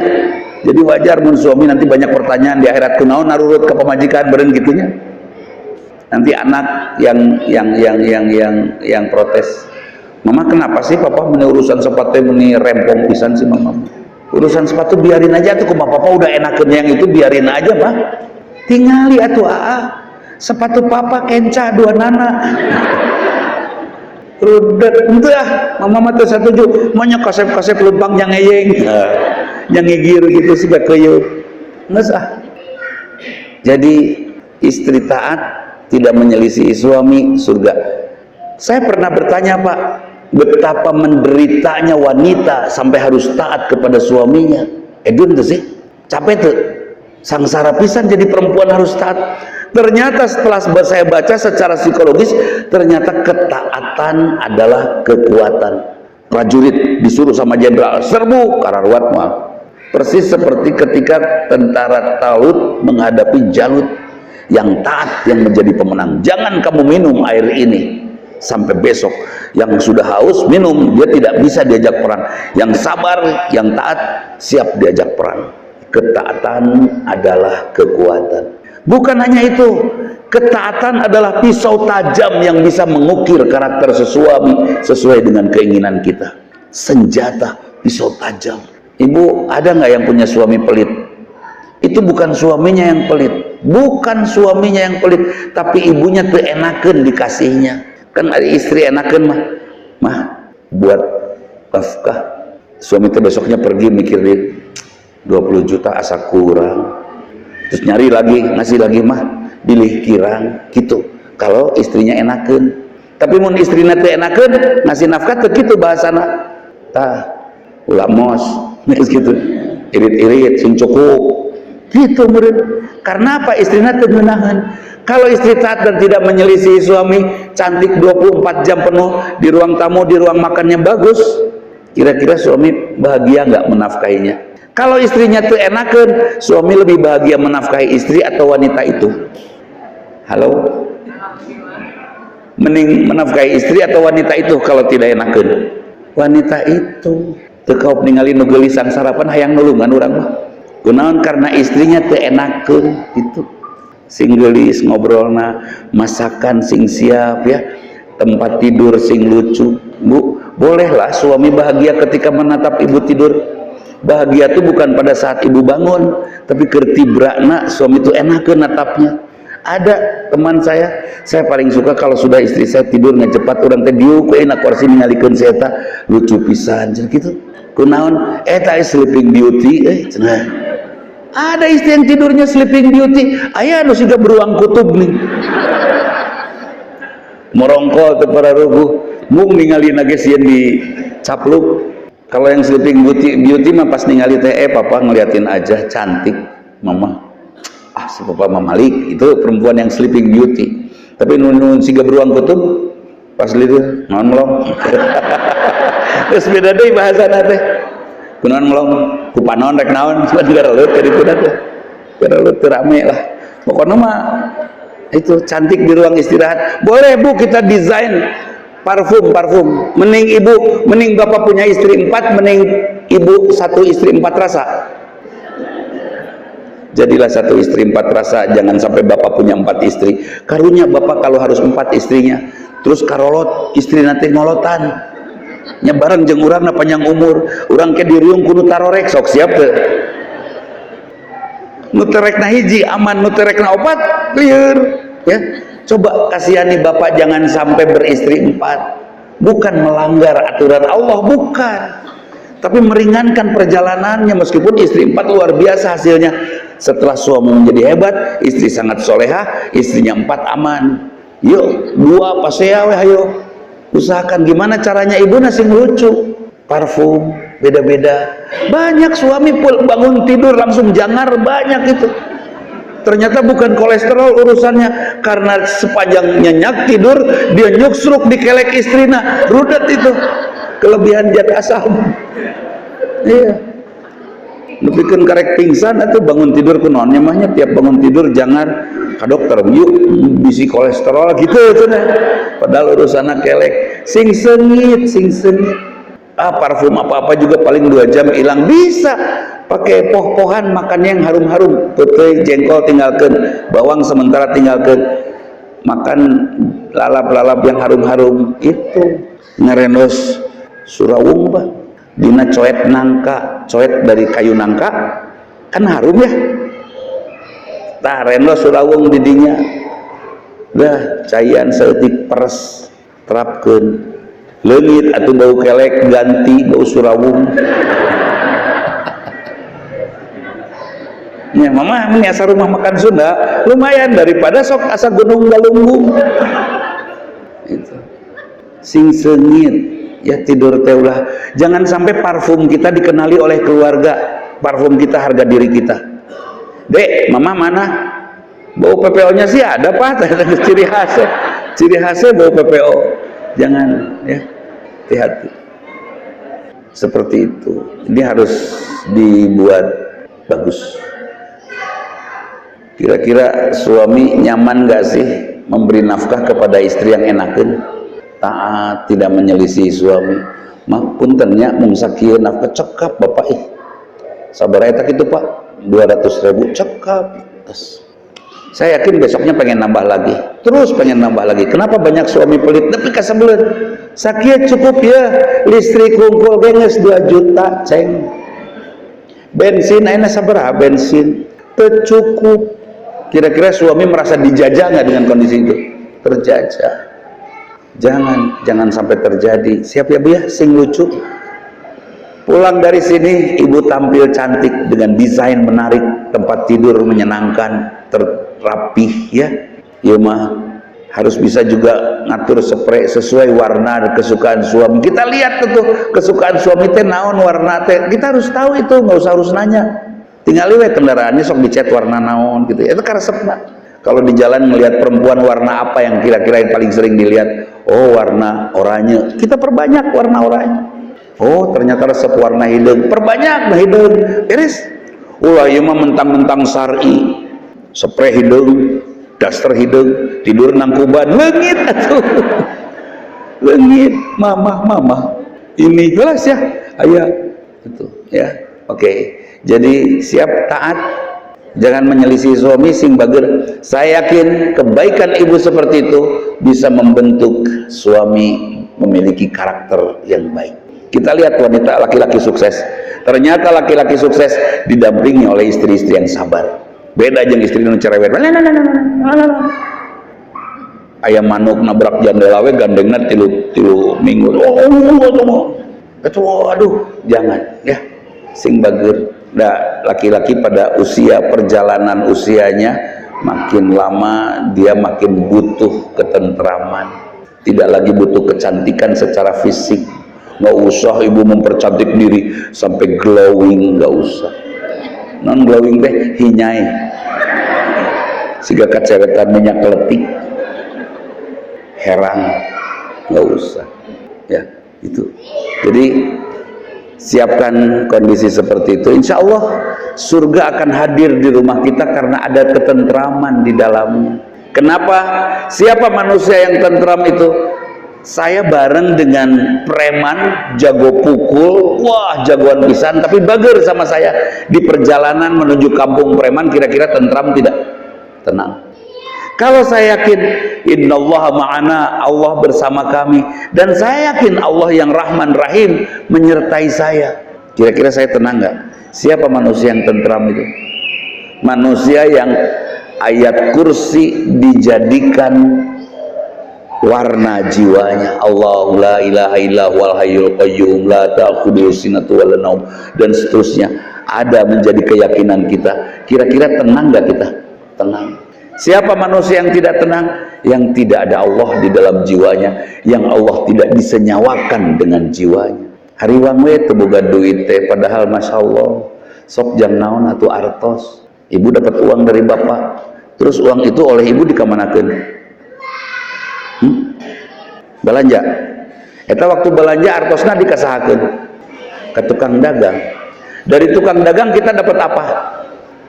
Jadi wajar mun suami nanti banyak pertanyaan di akhirat kunaon narurut ke pemajikan beren gitunya. Nanti anak yang protes. Mama kenapa sih papa urusan sepatu meni rempong pisan sih mama? Urusan sepatu biarin aja tuh, kuma papa udah enakeun yang itu biarin aja mah. Tingali atuh sepatu papa kenca dua nana. Rudet itu mama mah teu satuju, mah nya kasep-kasep lempang yang ngeyeng. Yang ngigir gitu sih gak keuyeut. Geus Jadi istri taat tidak menyelisihi suami, surga. Saya pernah bertanya, Pak, betapa menderitanya wanita sampai harus taat kepada suaminya. Edun tuh sih, capek tuh. Sangsara pisan jadi perempuan harus taat. Ternyata setelah saya baca secara psikologis, ternyata ketaatan adalah kekuatan. Prajurit disuruh sama jenderal, serbu kararuat mah. Persis seperti ketika tentara Talut menghadapi Jalut. Yang taat yang menjadi pemenang. Jangan kamu minum air ini sampai besok. Yang sudah haus minum, dia tidak bisa diajak perang. Yang sabar, yang taat siap diajak perang. Ketaatan adalah kekuatan. Bukan hanya itu, ketaatan adalah pisau tajam yang bisa mengukir karakter sesuami sesuai dengan keinginan kita. Senjata pisau tajam. Ibu ada nggak yang punya suami pelit? Itu bukan suaminya yang pelit, bukan suaminya yang pelit, tapi ibunya tuh enakeun dikasihnya. Kan ada istri enakeun mah buat nafkah. Suami tuh besoknya pergi mikir di 20 juta asa kurang, terus nyari lagi, ngasih lagi mah pilih kirang gitu. Kalau istrinya enakeun, tapi mun istrina tuh enakeun ngasih nafkah tuh gitu bahasana, tah ulah mos gitu, irit-irit sing cukup gitu murid. Karena apa? Istrinya temenahan. Kalau istri taat dan tidak menyelisihi suami, cantik 24 jam penuh, di ruang tamu, di ruang makannya bagus, kira-kira suami bahagia nggak menafkahinya? Kalau istrinya tuh enakeun, suami lebih bahagia menafkahi istri atau wanita itu? Halo? Mending menafkahi istri atau wanita itu kalau tidak enakeun? Wanita itu. Teu kaup ningali nu geulis sarapan hayang nulungan urang mah. Kunaon? Karena istrinya teu enakeun itu. Sing geulis ngobrolna, masakan sing siap ya, tempat tidur sing lucu. Bu, bolehlah suami bahagia ketika menatap ibu tidur. Bahagia itu bukan pada saat ibu bangun, tapi keur tibrakna suami itu enakeun natapnya. Ada teman saya paling suka kalau sudah istri saya tidur ngecepat urang teh diuk we na kursi ningalikeun saya eta lucu pisan gitu. Kunaon? Eta sleeping beauty cenah. Ada istri yang tidurnya sleeping beauty, aya anu siga beruang kutub nih. Morongkol teu para ruguh, mung ningali na geus sieun di capluk. Kalau yang sleeping beauty mah pas ningali teh papa ngeliatin aja cantik mama. Si papa Malik itu perempuan yang sleeping beauty. Tapi nun siga beruang kutub pas lieu naon melong. Geus beda deui bahasana teh. Kunaon melong ku panon rek naon sebentar leuh ka ditu teh. Gara teu rame lah. Pokoknya mah itu cantik di ruang istirahat. Boleh Bu kita desain parfum. Mending bapak punya istri 4, mending ibu 1 istri 4 rasa. Jadilah 1 istri 4 rasa, jangan sampai bapak punya 4 istri. Karunya bapak kalau harus 4 istrinya, terus karolot istri nanti ngolotan. Nya bareng jeung urang panjang umur, urang ke diriung kudu tarorek sok siap teu. Nu terekna hiji aman, nu terekna 4 lieur ya. Coba kasihani bapak jangan sampai beristri 4. Bukan melanggar aturan Allah, bukan. Tapi meringankan perjalanannya. Meskipun istri 4 luar biasa hasilnya. Setelah suami menjadi hebat, istri sangat solehah, istrinya 4 aman. Yuk 2 pasea weh ayo. Usahakan gimana caranya ibu nasi lucu. Parfum beda-beda. Banyak suami bangun tidur langsung jangar, banyak itu. Ternyata bukan kolesterol urusannya, karena sepanjang nyenyak tidur dia nyuksruk di kelek istrina, rudet itu, kelebihan zat asam. Iya, lebihkan karek pingsan atau bangun tidur kunaon namanya, tiap bangun tidur jangan ke dokter yuk bisi kolesterol gitu itu nah. Padahal urusannya kelek, sing sengit parfum apa-apa juga paling 2 jam hilang. Bisa pakai poh-pohan, makan yang harum-harum, putih jengkol tinggalkan, bawang sementara tinggalkan, makan lalap-lalap yang harum-harum. Itu ngerenos surawung Pak, dina coet nangka, coet dari kayu nangka kan harum ya, tah renos surawung didinya dah caian seetik peres terapkan. Leungit atau bau kelek ganti bau surawung. Ya mama ini asa rumah makan Sunda lumayan daripada sok asa gunung galunggung. Itu sing sengit ya, tidur teh ulah. Jangan sampai parfum kita dikenali oleh keluarga, parfum kita harga diri kita. Dek, mama mana? Bau PPO nya sih ada Pak, ciri khasnya bau PPO. Jangan ya, hati-hati seperti itu. Ini harus dibuat bagus. Kira-kira suami nyaman gak sih memberi nafkah kepada istri yang enakeun, taat, tidak menyelisih suami? Mah puntennya mung sakieu nafkah cekap bapak sabar eta kitu Pak, 200.000 cekap. Saya yakin besoknya pengen nambah lagi, terus pengen nambah lagi. Kenapa banyak suami pelit? Tapi kasebeleun sakieu cukup ya, listrik kumpul geus 2 juta ceng. Bensin ayeuna sabaraha bensin? Teu cukup. Kira-kira suami merasa dijajah nggak dengan kondisi itu? Terjajah. Jangan sampai terjadi. Siap ya Bu ya, sing lucu. Pulang dari sini ibu tampil cantik dengan desain menarik, tempat tidur menyenangkan, terrapih ya. Ya mah harus bisa juga ngatur spray sesuai warna kesukaan suami. Kita lihat tuh kesukaan suami teh naon warna teh. Kita harus tahu itu, nggak usah harus nanya. Tinggal lihat kendaraannya sok dicat warna naon gitu. Itu karesepna. Kalau di jalan melihat perempuan warna apa yang kira-kira yang paling sering dilihat? Oh, warna oranye. Kita perbanyak warna oranye. Oh, ternyata resep warna hidung. Perbanyak nah hidung. Iris. Ulah ieu mah mentang-mentang syar'i. Spray hidung, daster hidung, tidur nang kuban, leungit atuh. Leungit, mama. Ini jelas ya. Aya itu ya. Oke. Jadi siap taat. Jangan menyelisih suami sing bager. Saya yakin kebaikan ibu seperti itu bisa membentuk suami memiliki karakter yang baik. Kita lihat wanita laki-laki sukses. Ternyata laki-laki sukses didampingi oleh istri-istri yang sabar. Beda jeung istri nu cerewet. Aya manuk nabrak jandela we gandengna tilu minggu. Aduh, jangan ya. Sing bager. Nah, laki-laki pada usia perjalanan usianya makin lama dia makin butuh ketentraman. Tidak lagi butuh kecantikan secara fisik. Nggak usah ibu mempercantik diri sampai glowing, nggak usah. Non glowing teh hinyai. Siga kacewetan minyak letik, herang, nggak usah. Ya itu. Jadi siapkan kondisi seperti itu. Insya Allah surga akan hadir di rumah kita karena ada ketentraman di dalamnya. Kenapa? Siapa manusia yang tentram itu? Saya bareng dengan preman jago pukul, wah jagoan pisan, tapi bager sama saya. Di perjalanan menuju kampung preman kira-kira tentram tidak? Tenang. Kalau saya yakin innallaha ma'ana, Allah bersama kami, dan saya yakin Allah yang Rahman Rahim menyertai saya, kira-kira saya tenang nggak? Siapa manusia yang tentram itu? Manusia yang ayat kursi dijadikan warna jiwanya. Allahu la ilaha illa huwal hayyul qayyum la ta'khudhuhu sinatun wa la naum, dan seterusnya ada menjadi keyakinan kita. Kira-kira tenang nggak kita? Tenang. Siapa manusia yang tidak tenang? Yang tidak ada Allah di dalam jiwanya, yang Allah tidak disenyawakan dengan jiwanya. hariwang we teu boga duit teh, padahal masya Allah sok jang naon atuh artos. Ibu dapat uang dari bapak, terus uang itu oleh ibu dikamanakeun? Belanja. Eta waktu belanja artosna dikasahakeun ke tukang dagang. Dari tukang dagang kita dapat apa?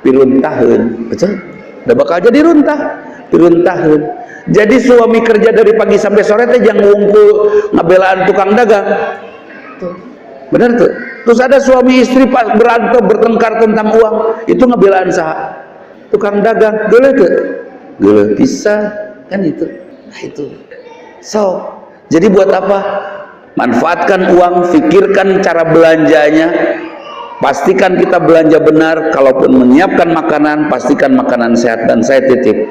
Piruntaheun. Betul? Da bakal jadi runtah, piruntaheun. Jadi suami kerja dari pagi sampai sore teh jang ngungkul ngabelaan tukang dagang. Benar tuh. Terus ada suami istri pas berantem bertengkar tentang uang, itu ngebelaan saha? Tukang dagang. Geuleuh teu? Geuleuh pisan kan itu. Nah itu. So, jadi buat apa? Manfaatkan uang, fikirkan cara belanjanya. Pastikan kita belanja benar. Kalaupun menyiapkan makanan, pastikan makanan sehat. Dan saya titip,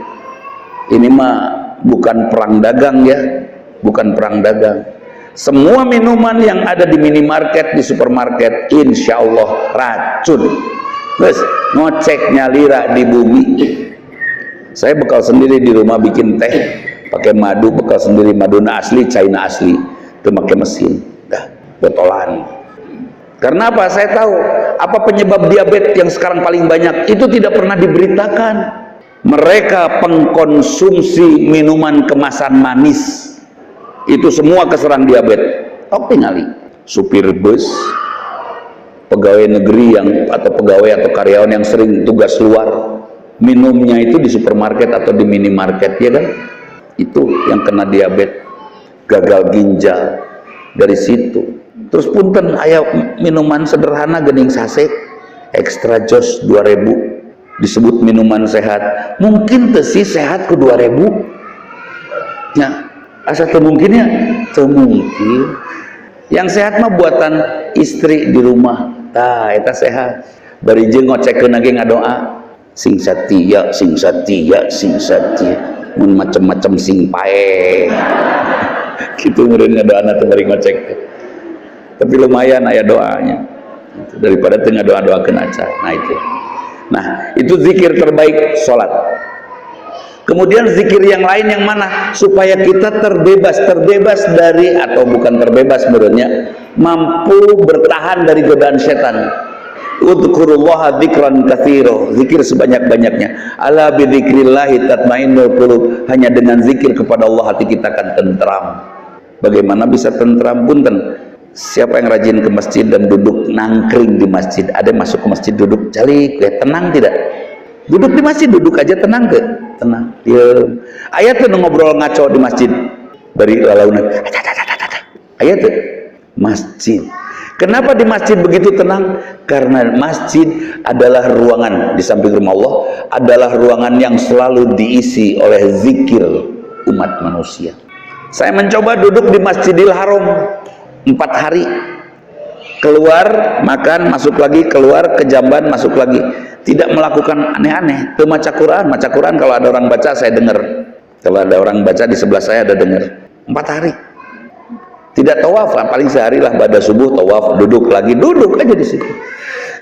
ini mah bukan perang dagang ya, bukan perang dagang. Semua minuman yang ada di minimarket, di supermarket, insya Allah racun. Terus ngocek nyalira di bumi. Saya bekal sendiri di rumah bikin teh, pakai madu, bekal sendiri maduna asli, China asli, itu pakai mesin, dah botolan. Karena apa? Saya tahu apa penyebab diabetes yang sekarang paling banyak. Itu tidak pernah diberitakan. Mereka pengkonsumsi minuman kemasan manis. Itu semua keserang diabetes. Tok tingali supir bus, pegawai negeri yang atau pegawai atau karyawan yang sering tugas luar, minumnya itu di supermarket atau di minimarket, ya kan? Itu yang kena diabetes, gagal ginjal dari situ. Terus punten aya minuman sederhana gening sase extra jos 2000 disebut minuman sehat. Mungkin teu sih sehat ke 2000 nya. Asa teu mungkinnya? Teu mungkin. Yang sehat mah buatan istri di rumah. Tah eta sehat. Bari jeung ngocekeun lagi ngadoa. Sing satia, sing satia, sing satia. Mun macem-macem sing pae. Kitu meureun ngadoana teh bari ngocek. Tapi lumayan aya doanya. Daripada teu ngadoa-doakeun acan. Nah itu. Nah, itu zikir terbaik salat. Kemudian zikir yang lain yang mana? Supaya kita terbebas dari, atau bukan terbebas menurutnya, mampu bertahan dari godaan setan. Udzukurullaha dzikran katsira, zikir sebanyak-banyaknya. Ala bidzikrillahi tatmainnul qulub, hanya dengan zikir kepada Allah hati kita akan tentram. Bagaimana bisa tentram? Punten, siapa yang rajin ke masjid dan duduk nangkring di masjid, ada masuk ke masjid duduk calik, tenang tidak? Duduk di masjid, duduk aja tenang ke? Tenang, diam. Ayat tuh ngobrol ngaco di masjid, bari lalaunan. Ayat tuh masjid. Kenapa di masjid begitu tenang? Karena masjid adalah ruangan di samping rumah Allah, adalah ruangan yang selalu diisi oleh zikir umat manusia. Saya mencoba duduk di Masjidil Haram 4 hari. Keluar makan, masuk lagi, keluar ke jamban, masuk lagi. Tidak melakukan aneh-aneh. Tuh maca Quran kalau ada orang baca saya dengar. Kalau ada orang baca di sebelah saya ada dengar. 4 hari. Tidak tawaf, paling sehari lah pada subuh tawaf, duduk lagi, duduk aja di situ.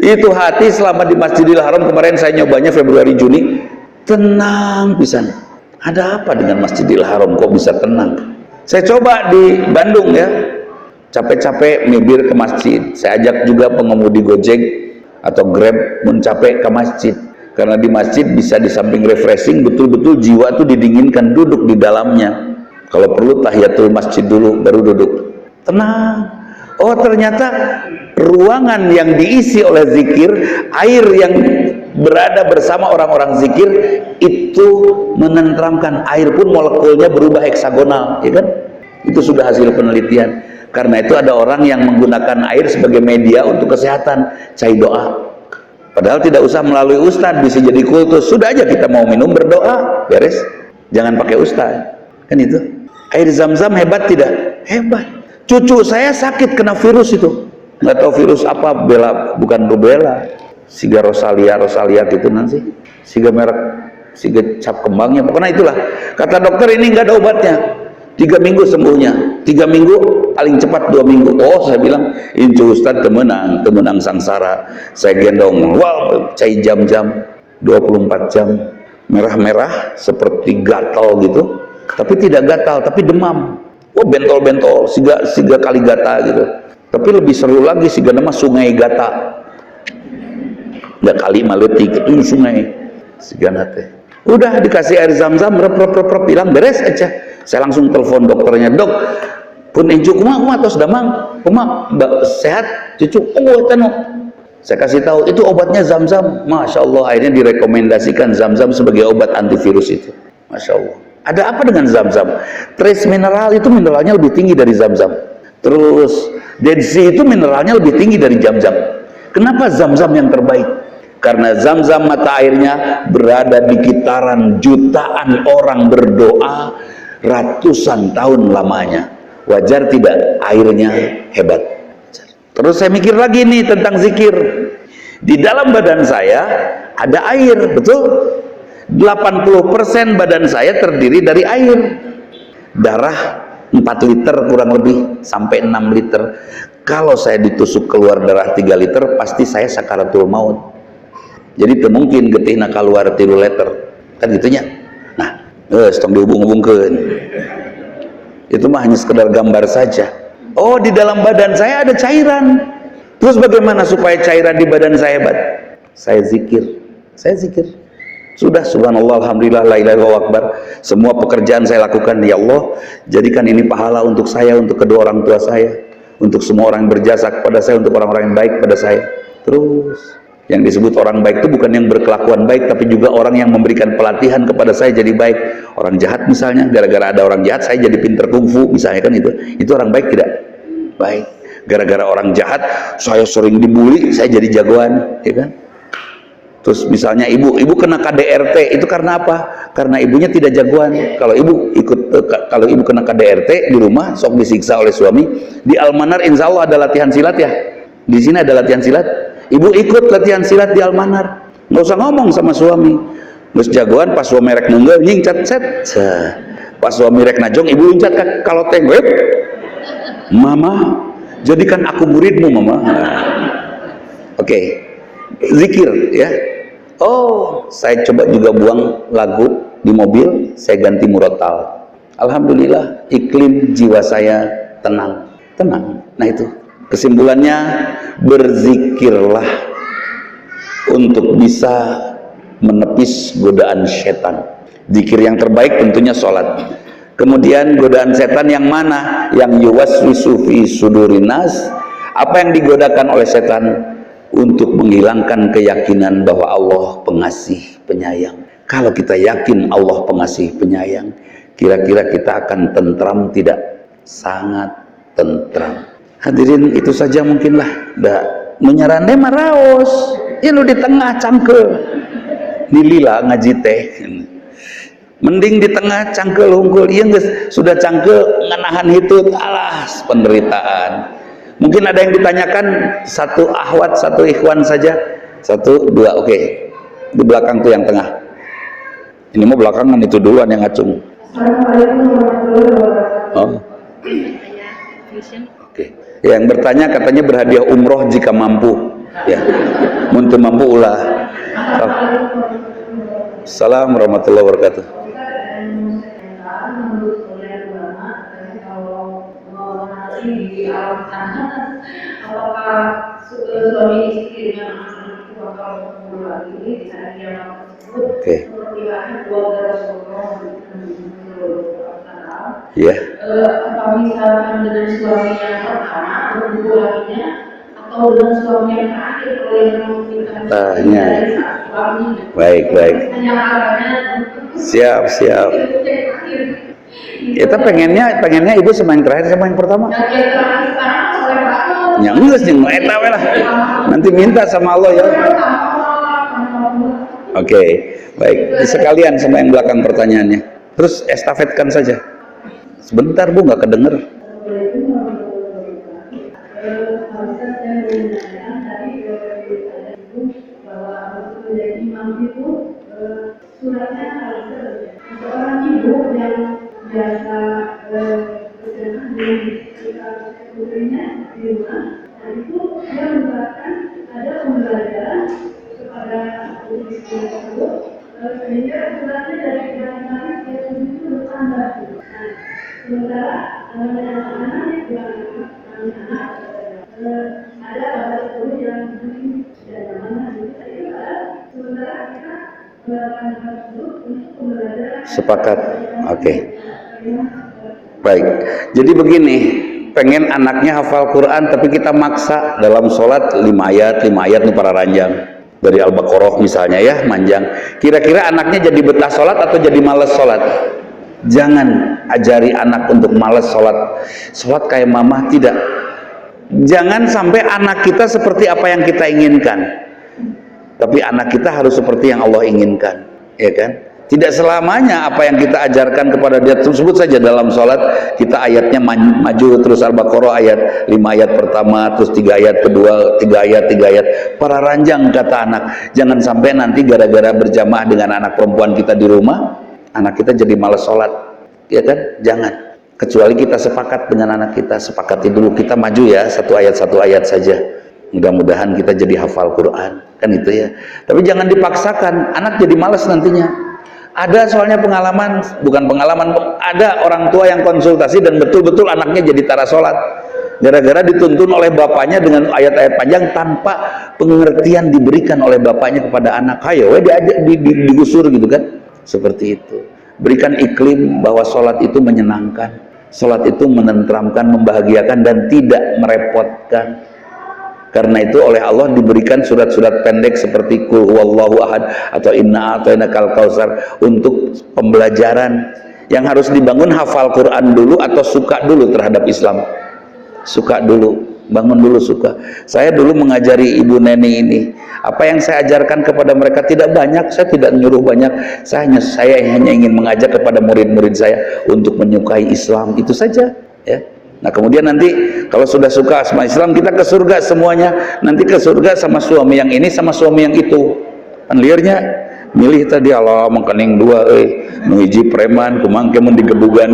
Itu hati selama di Masjidil Haram kemarin saya nyobanya Februari Juni, tenang pisan. Ada apa dengan Masjidil Haram kok bisa tenang? Saya coba di Bandung ya. Capek-capek mibir ke masjid, saya ajak juga pengemudi Gojek atau Grab mencapek ke masjid, karena di masjid bisa di samping refreshing, betul-betul jiwa itu didinginkan, duduk di dalamnya. Kalau perlu tahiyatul masjid dulu baru duduk, tenang. Oh ternyata ruangan yang diisi oleh zikir, air yang berada bersama orang-orang zikir itu menenteramkan. Air pun molekulnya berubah heksagonal, ya kan? Itu sudah hasil penelitian. Karena itu ada orang yang menggunakan air sebagai media untuk kesehatan, cai doa. Padahal tidak usah melalui ustadz, bisa jadi kultus. Sudah aja kita mau minum berdoa, beres. Jangan pakai ustadz. Kan itu. Air zam-zam hebat tidak? Hebat. Cucu saya sakit kena virus itu. Nggak tahu virus apa, bukan rubella. Siga rosalia gitu nanti. Siga merek, siga cap kembangnya. Pokoknya itulah. Kata dokter ini nggak ada obatnya. 3 minggu sembuhnya, 3 minggu paling cepat 2 minggu. Oh saya bilang, incu Ustadz temenang sangsara. Saya gendong, wow, cai jam-jam 24 jam, merah-merah seperti gatal gitu, tapi tidak gatal, tapi demam. Oh bentol-bentol, siga kali gata gitu. Tapi lebih seru lagi si gana mah Sungai Gata. Nggak kali maletik itu sungai si gana teh. Udah dikasih air zam-zam, rep, bilang beres aja. Saya langsung telepon dokternya, dok, pun inju kumaha tos damang, kumaha sehat cucu, oh tano. Saya kasih tahu itu obatnya zam-zam. Masya Allah, akhirnya direkomendasikan zam-zam sebagai obat antivirus itu. Masya Allah. Ada apa dengan zam-zam? Trace mineral itu mineralnya lebih tinggi dari zam-zam. Terus Dead Sea itu mineralnya lebih tinggi dari zam-zam. Kenapa zam-zam yang terbaik? Karena zam-zam mata airnya berada di kitaran jutaan orang berdoa ratusan tahun lamanya. Wajar tidak airnya hebat? Terus saya mikir lagi nih tentang zikir. Di dalam badan saya ada air, betul? 80% badan saya terdiri dari air. Darah 4 liter kurang lebih sampai 6 liter. Kalau saya ditusuk keluar darah 3 liter, pasti saya sakaratul maut. Jadi itu mungkin getihna keluar 3 liter. Kan gitunya. Nah, setong dihubung-hubungkan. Itu mah hanya sekedar gambar saja. Oh, di dalam badan saya ada cairan. Terus bagaimana supaya cairan di badan saya hebat? Saya zikir. Saya zikir. Sudah, subhanallah, alhamdulillah, la ilaha illallah akbar. Semua pekerjaan saya lakukan, ya Allah, jadikan ini pahala untuk saya, untuk kedua orang tua saya, untuk semua orang yang berjasa kepada saya, untuk orang-orang yang baik pada saya. Terus, yang disebut orang baik itu bukan yang berkelakuan baik, tapi juga orang yang memberikan pelatihan kepada saya jadi baik. Orang jahat misalnya, gara-gara ada orang jahat, saya jadi pinter kungfu, misalnya kan itu. Itu orang baik tidak? Baik. Gara-gara orang jahat, saya sering dibully, saya jadi jagoan, ya kan? Terus misalnya ibu kena KDRT, itu karena apa? Karena ibunya tidak jagoan. Kalau ibu kena KDRT di rumah, sok disiksa oleh suami. Di Almanar insya Allah ada latihan silat ya. Di sini ada latihan silat. Ibu ikut latihan silat di Almanar. Nggak usah ngomong sama suami. Terus jagoan pas suami rek nunggel nyingcat set. Pas suami rek najong, ibu luncat kalau tengwep. Mama, jadikan aku muridmu, mama. Oke. Zikir ya. Oh, saya coba juga buang lagu di mobil, saya ganti murotal. Alhamdulillah, iklim jiwa saya tenang. Nah itu kesimpulannya, berzikirlah untuk bisa menepis godaan setan. Zikir yang terbaik tentunya sholat. Kemudian godaan setan yang mana? Yang yuwaswisu fi sudurinas. Apa yang digodakan oleh setan? Untuk menghilangkan keyakinan bahwa Allah pengasih penyayang. Kalau kita yakin Allah pengasih penyayang, kira-kira kita akan tentram tidak? Sangat tentram. Hadirin, itu saja mungkinlah. Menyarane maraos, ya lu di tengah cangkel. Nilila ngaji teh. Mending di tengah cangkel unggul. Iya guys, sudah cangkel nganahan hitut, alas penderitaan. Mungkin ada yang ditanyakan, satu akhwat, satu ikhwan saja, 1, 2, oke. Di belakang tuh yang tengah. Ini mau belakangan, itu duluan yang ngacung. Oh. Oke. Yang bertanya katanya berhadiah umroh jika mampu. Ya. Untuk mampu ulah. Oh. Assalamualaikum warahmatullahi wabarakatuh. Di alam sana, apakah suami istri dengan anak itu bakal berkumpul lagi di sana dia tersebut? Seperti dua Rasulullah ya. Apa misalkan dengan suami yang pertama berkumpul laginya, atau dengan suami yang terakhir kalau yang memberikan dari suami? Baik. Siap. Kita pengennya ibu sama yang terakhir sama yang pertama. Yang enggak sih, eta lah. Nanti minta sama Allah ya. Oke, baik. Sekalian sama yang belakang pertanyaannya. Terus estafetkan saja. Sebentar Bu, nggak kedenger. Suratnya seorang ibu yang biasa berjalan dengan putrinya di rumah, dan itu dia menyebabkan ada pembelajaran kepada putri tersebut, sehingga suratnya dari hari dia itu bertambah. Sementara anak-anak yang ada bahasa guru yang dan mana itu sementara kita melakukan hal tersebut untuk pembelajaran. Sepakat. Oke. Baik. Jadi begini, pengen anaknya hafal Quran tapi kita maksa dalam sholat 5 ayat nih para ranjang dari Al-Baqarah misalnya ya, manjang. Kira-kira anaknya jadi betah sholat atau jadi males sholat? Jangan ajari anak untuk males sholat kayak mamah, tidak. Jangan sampai anak kita seperti apa yang kita inginkan, tapi anak kita harus seperti yang Allah inginkan, ya kan? Tidak selamanya apa yang kita ajarkan kepada dia, tersebut saja dalam sholat kita ayatnya maju terus Al-Baqarah ayat 5 ayat pertama, terus 3 ayat kedua, 3 ayat. Para ranjang kata anak, jangan sampai nanti gara-gara berjamaah dengan anak perempuan kita di rumah, anak kita jadi malas sholat, ya kan? Jangan. Kecuali kita sepakat dengan anak kita, sepakati dulu kita maju ya, satu ayat saja. Mudah-mudahan kita jadi hafal Quran, kan itu ya. Tapi jangan dipaksakan, anak jadi malas nantinya. Ada soalnya ada orang tua yang konsultasi dan betul-betul anaknya jadi tara sholat gara-gara dituntun oleh bapaknya dengan ayat-ayat panjang tanpa pengertian diberikan oleh bapaknya kepada anak. Hayo digusur gitu kan, seperti itu. Berikan iklim bahwa sholat itu menyenangkan, sholat itu menenteramkan, membahagiakan dan tidak merepotkan. Karena itu oleh Allah diberikan surat-surat pendek seperti Qul huwallahu ahad atau Inna a'tainakal kautsar untuk pembelajaran. Yang harus dibangun hafal Quran dulu atau suka dulu terhadap Islam. Suka dulu, bangun dulu suka. Saya dulu mengajari ibu neni ini, apa yang saya ajarkan kepada mereka tidak banyak, saya tidak menyuruh banyak. Saya hanya ingin mengajak kepada murid-murid saya untuk menyukai Islam, itu saja, ya. Nah kemudian nanti kalau sudah suka sama Islam, kita ke surga semuanya. Nanti ke surga sama suami yang ini sama suami yang itu. Kan liarnya milih tadi Allah mengkening dua nuhiji preman kumangke mun digebugan.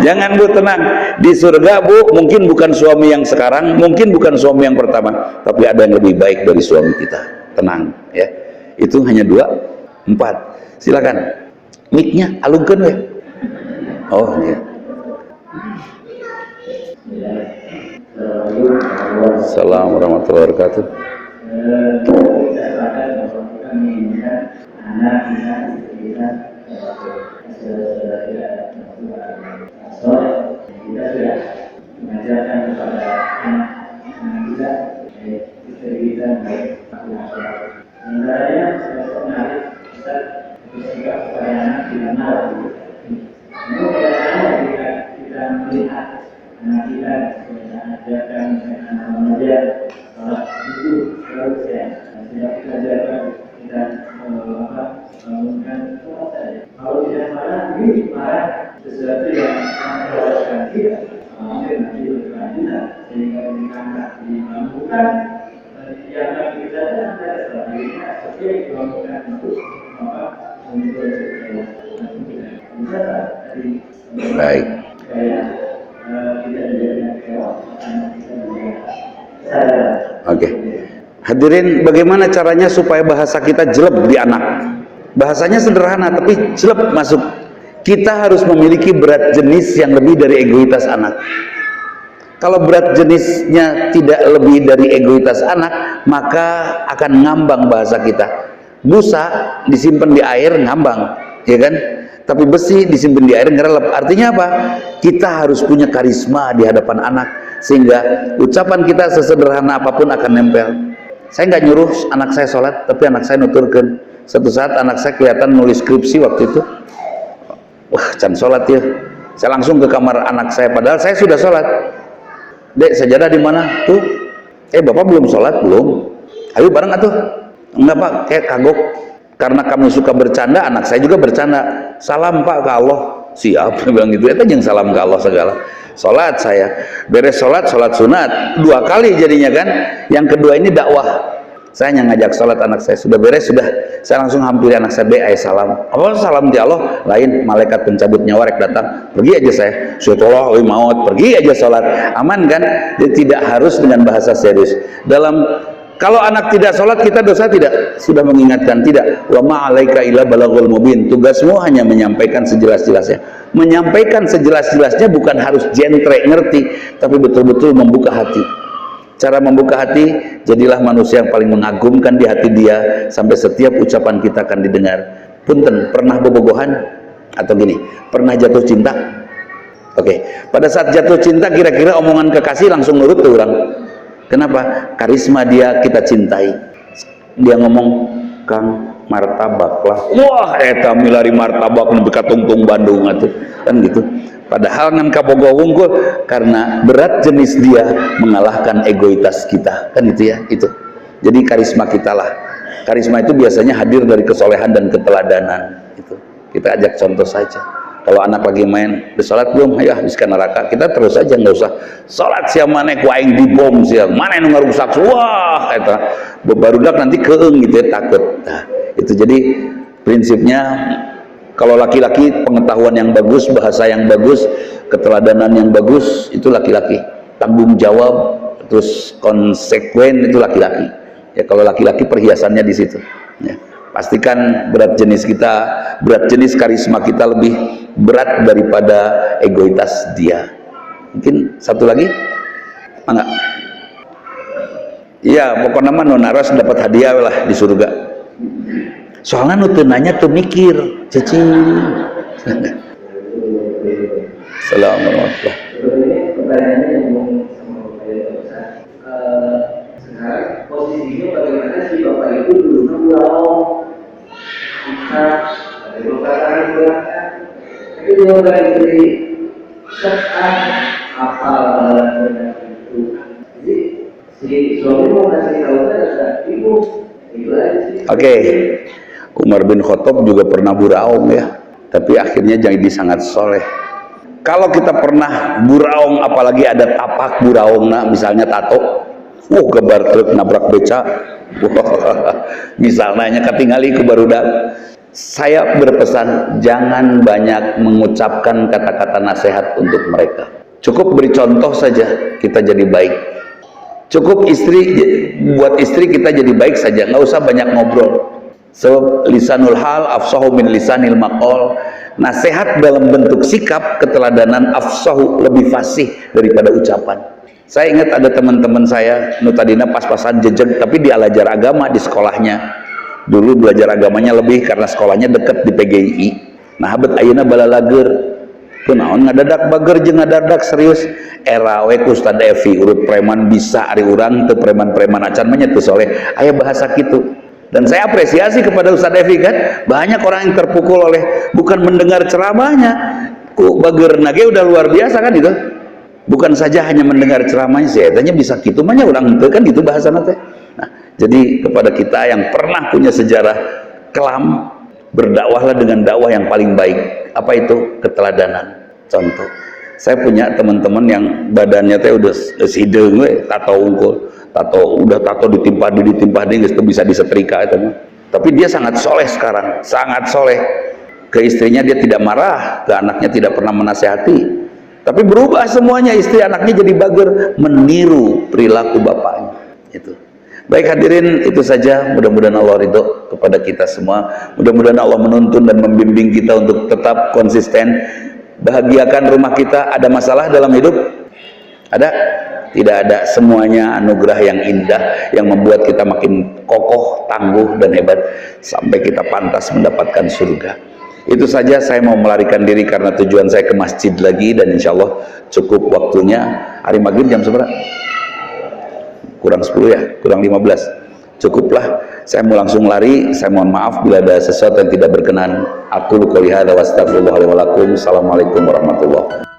Jangan Bu, tenang. Di surga Bu mungkin bukan suami yang sekarang, mungkin bukan suami yang pertama, tapi ada yang lebih baik dari suami kita. Tenang ya. Itu hanya 2, 4. Silakan. Mic-nya alungkeun we. Oh iya. Assalamualaikum warahmatullahi wabarakatuh. Mengajarkan kepada anak kita, istri kita, sebenarnya menarik kita bersikap kepada anak tidak marah. Kemudian kita melihat anak kita ajarkan anak remaja sholat itu terus ya, tidak kita ajarkan kita bangunkan sholat saja. Kalau tidak marah, ini marah sesuatu yang mengharuskan kita. Mungkin nanti berkelanjutan sehingga anak dimampukan yang kita ada selanjutnya seperti dimampukan untuk untuk bisa tadi Baik. kayak tidak ada kewat kita sadar. Oke. Hadirin, bagaimana caranya supaya bahasa kita jelek di anak? Bahasanya sederhana tapi jelek masuk. Kita harus memiliki berat jenis yang lebih dari egoitas anak. Kalau berat jenisnya tidak lebih dari egoitas anak, maka akan ngambang bahasa kita. Busa disimpan di air ngambang, ya kan? Tapi besi disimpan di air ngerelep. Artinya apa? Kita harus punya karisma di hadapan anak, sehingga ucapan kita sesederhana apapun akan nempel. Saya nggak nyuruh anak saya sholat, tapi anak saya nuturkan. Satu saat anak saya kelihatan nulis skripsi waktu itu. Wah, can sholat ya. Saya langsung ke kamar anak saya, padahal saya sudah sholat. Dek, sajadah di mana? Tuh. Bapak belum sholat? Belum. Ayo bareng atuh. Enggak Pak, kayak kagok. Karena kami suka bercanda, anak saya juga bercanda. Salam Pak ke Allah. Siap, dia bilang gitu. Itu yang salam ke Allah segala. Sholat saya. Beres sholat sunat. 2 kali jadinya kan. Yang kedua ini dakwah. Saya yang ngajak sholat anak saya, sudah beres, sudah saya langsung hampiri anak saya, salam. Apa salam di Allah? Lain malaikat pencabut nyawa rek datang, pergi aja saya. Syukurlah, maut, pergi aja sholat. Aman kan? Jadi tidak harus dengan bahasa serius. Kalau anak tidak sholat, kita dosa tidak? Sudah mengingatkan, tidak. Wa ma'alaika illa balaghul mubin. Tugasmu hanya menyampaikan sejelas-jelasnya. Menyampaikan sejelas-jelasnya bukan harus jentre ngerti, tapi betul-betul membuka hati. Cara membuka hati, jadilah manusia yang paling mengagumkan di hati dia, sampai setiap ucapan kita akan didengar. Punten, pernah bobogohan? Atau gini, pernah jatuh cinta? Oke, pada saat jatuh cinta, kira-kira omongan kekasih langsung nurut tuh orang. Kenapa? Karisma dia kita cintai. Dia ngomong, Kang, martabak lah. Wah, eta milari martabak nepi ka tungtung Bandung atuh. Kan gitu. Padahal ngan kabogo wungkul karena berat jenis dia mengalahkan egoitas kita. Kan gitu ya, itu. Jadi karisma kita lah. Karisma itu biasanya hadir dari kesolehan dan keteladanan. Itu. Kita ajak contoh saja. Kalau anak lagi main, udah sholat belum? Ayo habis ke neraka. Kita terus aja, nggak usah sholat siapa mana kuaing dibom siapa mana yang ngerusak. Wah, eta barudak nanti keeng gitu ya, takut. Nah, itu jadi prinsipnya. Kalau laki-laki pengetahuan yang bagus, bahasa yang bagus, keteladanan yang bagus, itu laki-laki. Tanggung jawab, terus konsekuen, itu laki-laki. Ya kalau laki-laki perhiasannya di situ. Ya. Pastikan berat jenis kita, berat jenis karisma kita lebih berat daripada egoitas dia. Mungkin satu lagi? Enggak? Iya, pokoknya mah nonaras dapat hadiah lah di surga. Soalnya nutunanya tuh mikir, cicing. Assalamualaikum. Pertanyaannya yang sama Bapak sekarang posisinya bagaimana sih Bapak itu dulu pulau kita dari beberapa bulan tapi dia udah istri sekat apa dan itu jadi si suami mau kasih tahu ada ibu itu aja sih. Oke. Umar bin Khattab juga pernah buraung ya, tapi akhirnya jadi sangat soleh. Kalau kita pernah buraung, apalagi ada tapak buraung, nah misalnya tato, gebar truk nabrak beca, misalnya ketinggali ke barudak. Saya berpesan, jangan banyak mengucapkan kata-kata nasihat untuk mereka. Cukup beri contoh saja, kita jadi baik. Cukup buat istri kita jadi baik saja, nggak usah banyak ngobrol. So, lisanul hal afsahu min lisanil maqal. Nasihat dalam bentuk sikap, keteladanan afsahu lebih fasih daripada ucapan. Saya ingat ada teman-teman saya nutadina pas-pasan jejeg, tapi dia belajar agama di sekolahnya. Dulu belajar agamanya lebih karena sekolahnya dekat di PGI. Nah, habet ayeuna balalager. Kunaon ngadadak bager jeung ngadadak serius. Era we ku Ustad Evi urut preman bisa ari urang teu preman-preman acan mah nya teu soleh. Aya bahasa kitu. Dan saya apresiasi kepada Ustadz Evi kan, banyak orang yang terpukul oleh bukan mendengar ceramahnya, ku bager nage udah luar biasa kan itu. Bukan saja hanya mendengar ceramahnya, saya tanya bisa gitu mahnya orang itu kan gitu bahasa nanti. Nah, jadi kepada kita yang pernah punya sejarah kelam, berdakwahlah dengan dakwah yang paling baik. Apa itu? Keteladanan. Contoh, saya punya teman-teman yang badannya teh udah sideng we, tato unggul. Udah tato ditimpa nggak bisa disetrika itu. Tapi dia sangat soleh sekarang, sangat soleh. Ke istrinya dia tidak marah, ke anaknya tidak pernah menasehati. Tapi berubah semuanya, istri anaknya jadi bager meniru perilaku bapaknya. Itu. Baik hadirin, itu saja. Mudah-mudahan Allah ridho kepada kita semua. Mudah-mudahan Allah menuntun dan membimbing kita untuk tetap konsisten. Bahagiakan rumah kita. Ada masalah dalam hidup? Ada? Tidak ada, semuanya anugerah yang indah yang membuat kita makin kokoh, tangguh dan hebat sampai kita pantas mendapatkan surga. Itu saja, saya mau melarikan diri karena tujuan saya ke masjid lagi dan insya Allah cukup waktunya. Hari maghrib jam seberapa? Kurang 10 ya? Kurang 15? Cukuplah, saya mau langsung lari. Saya mohon maaf bila ada sesuatu yang tidak berkenan. Aku qouli hadza wa astaghfirullah li wa lakum. Assalamualaikum warahmatullahi wabarakatuh.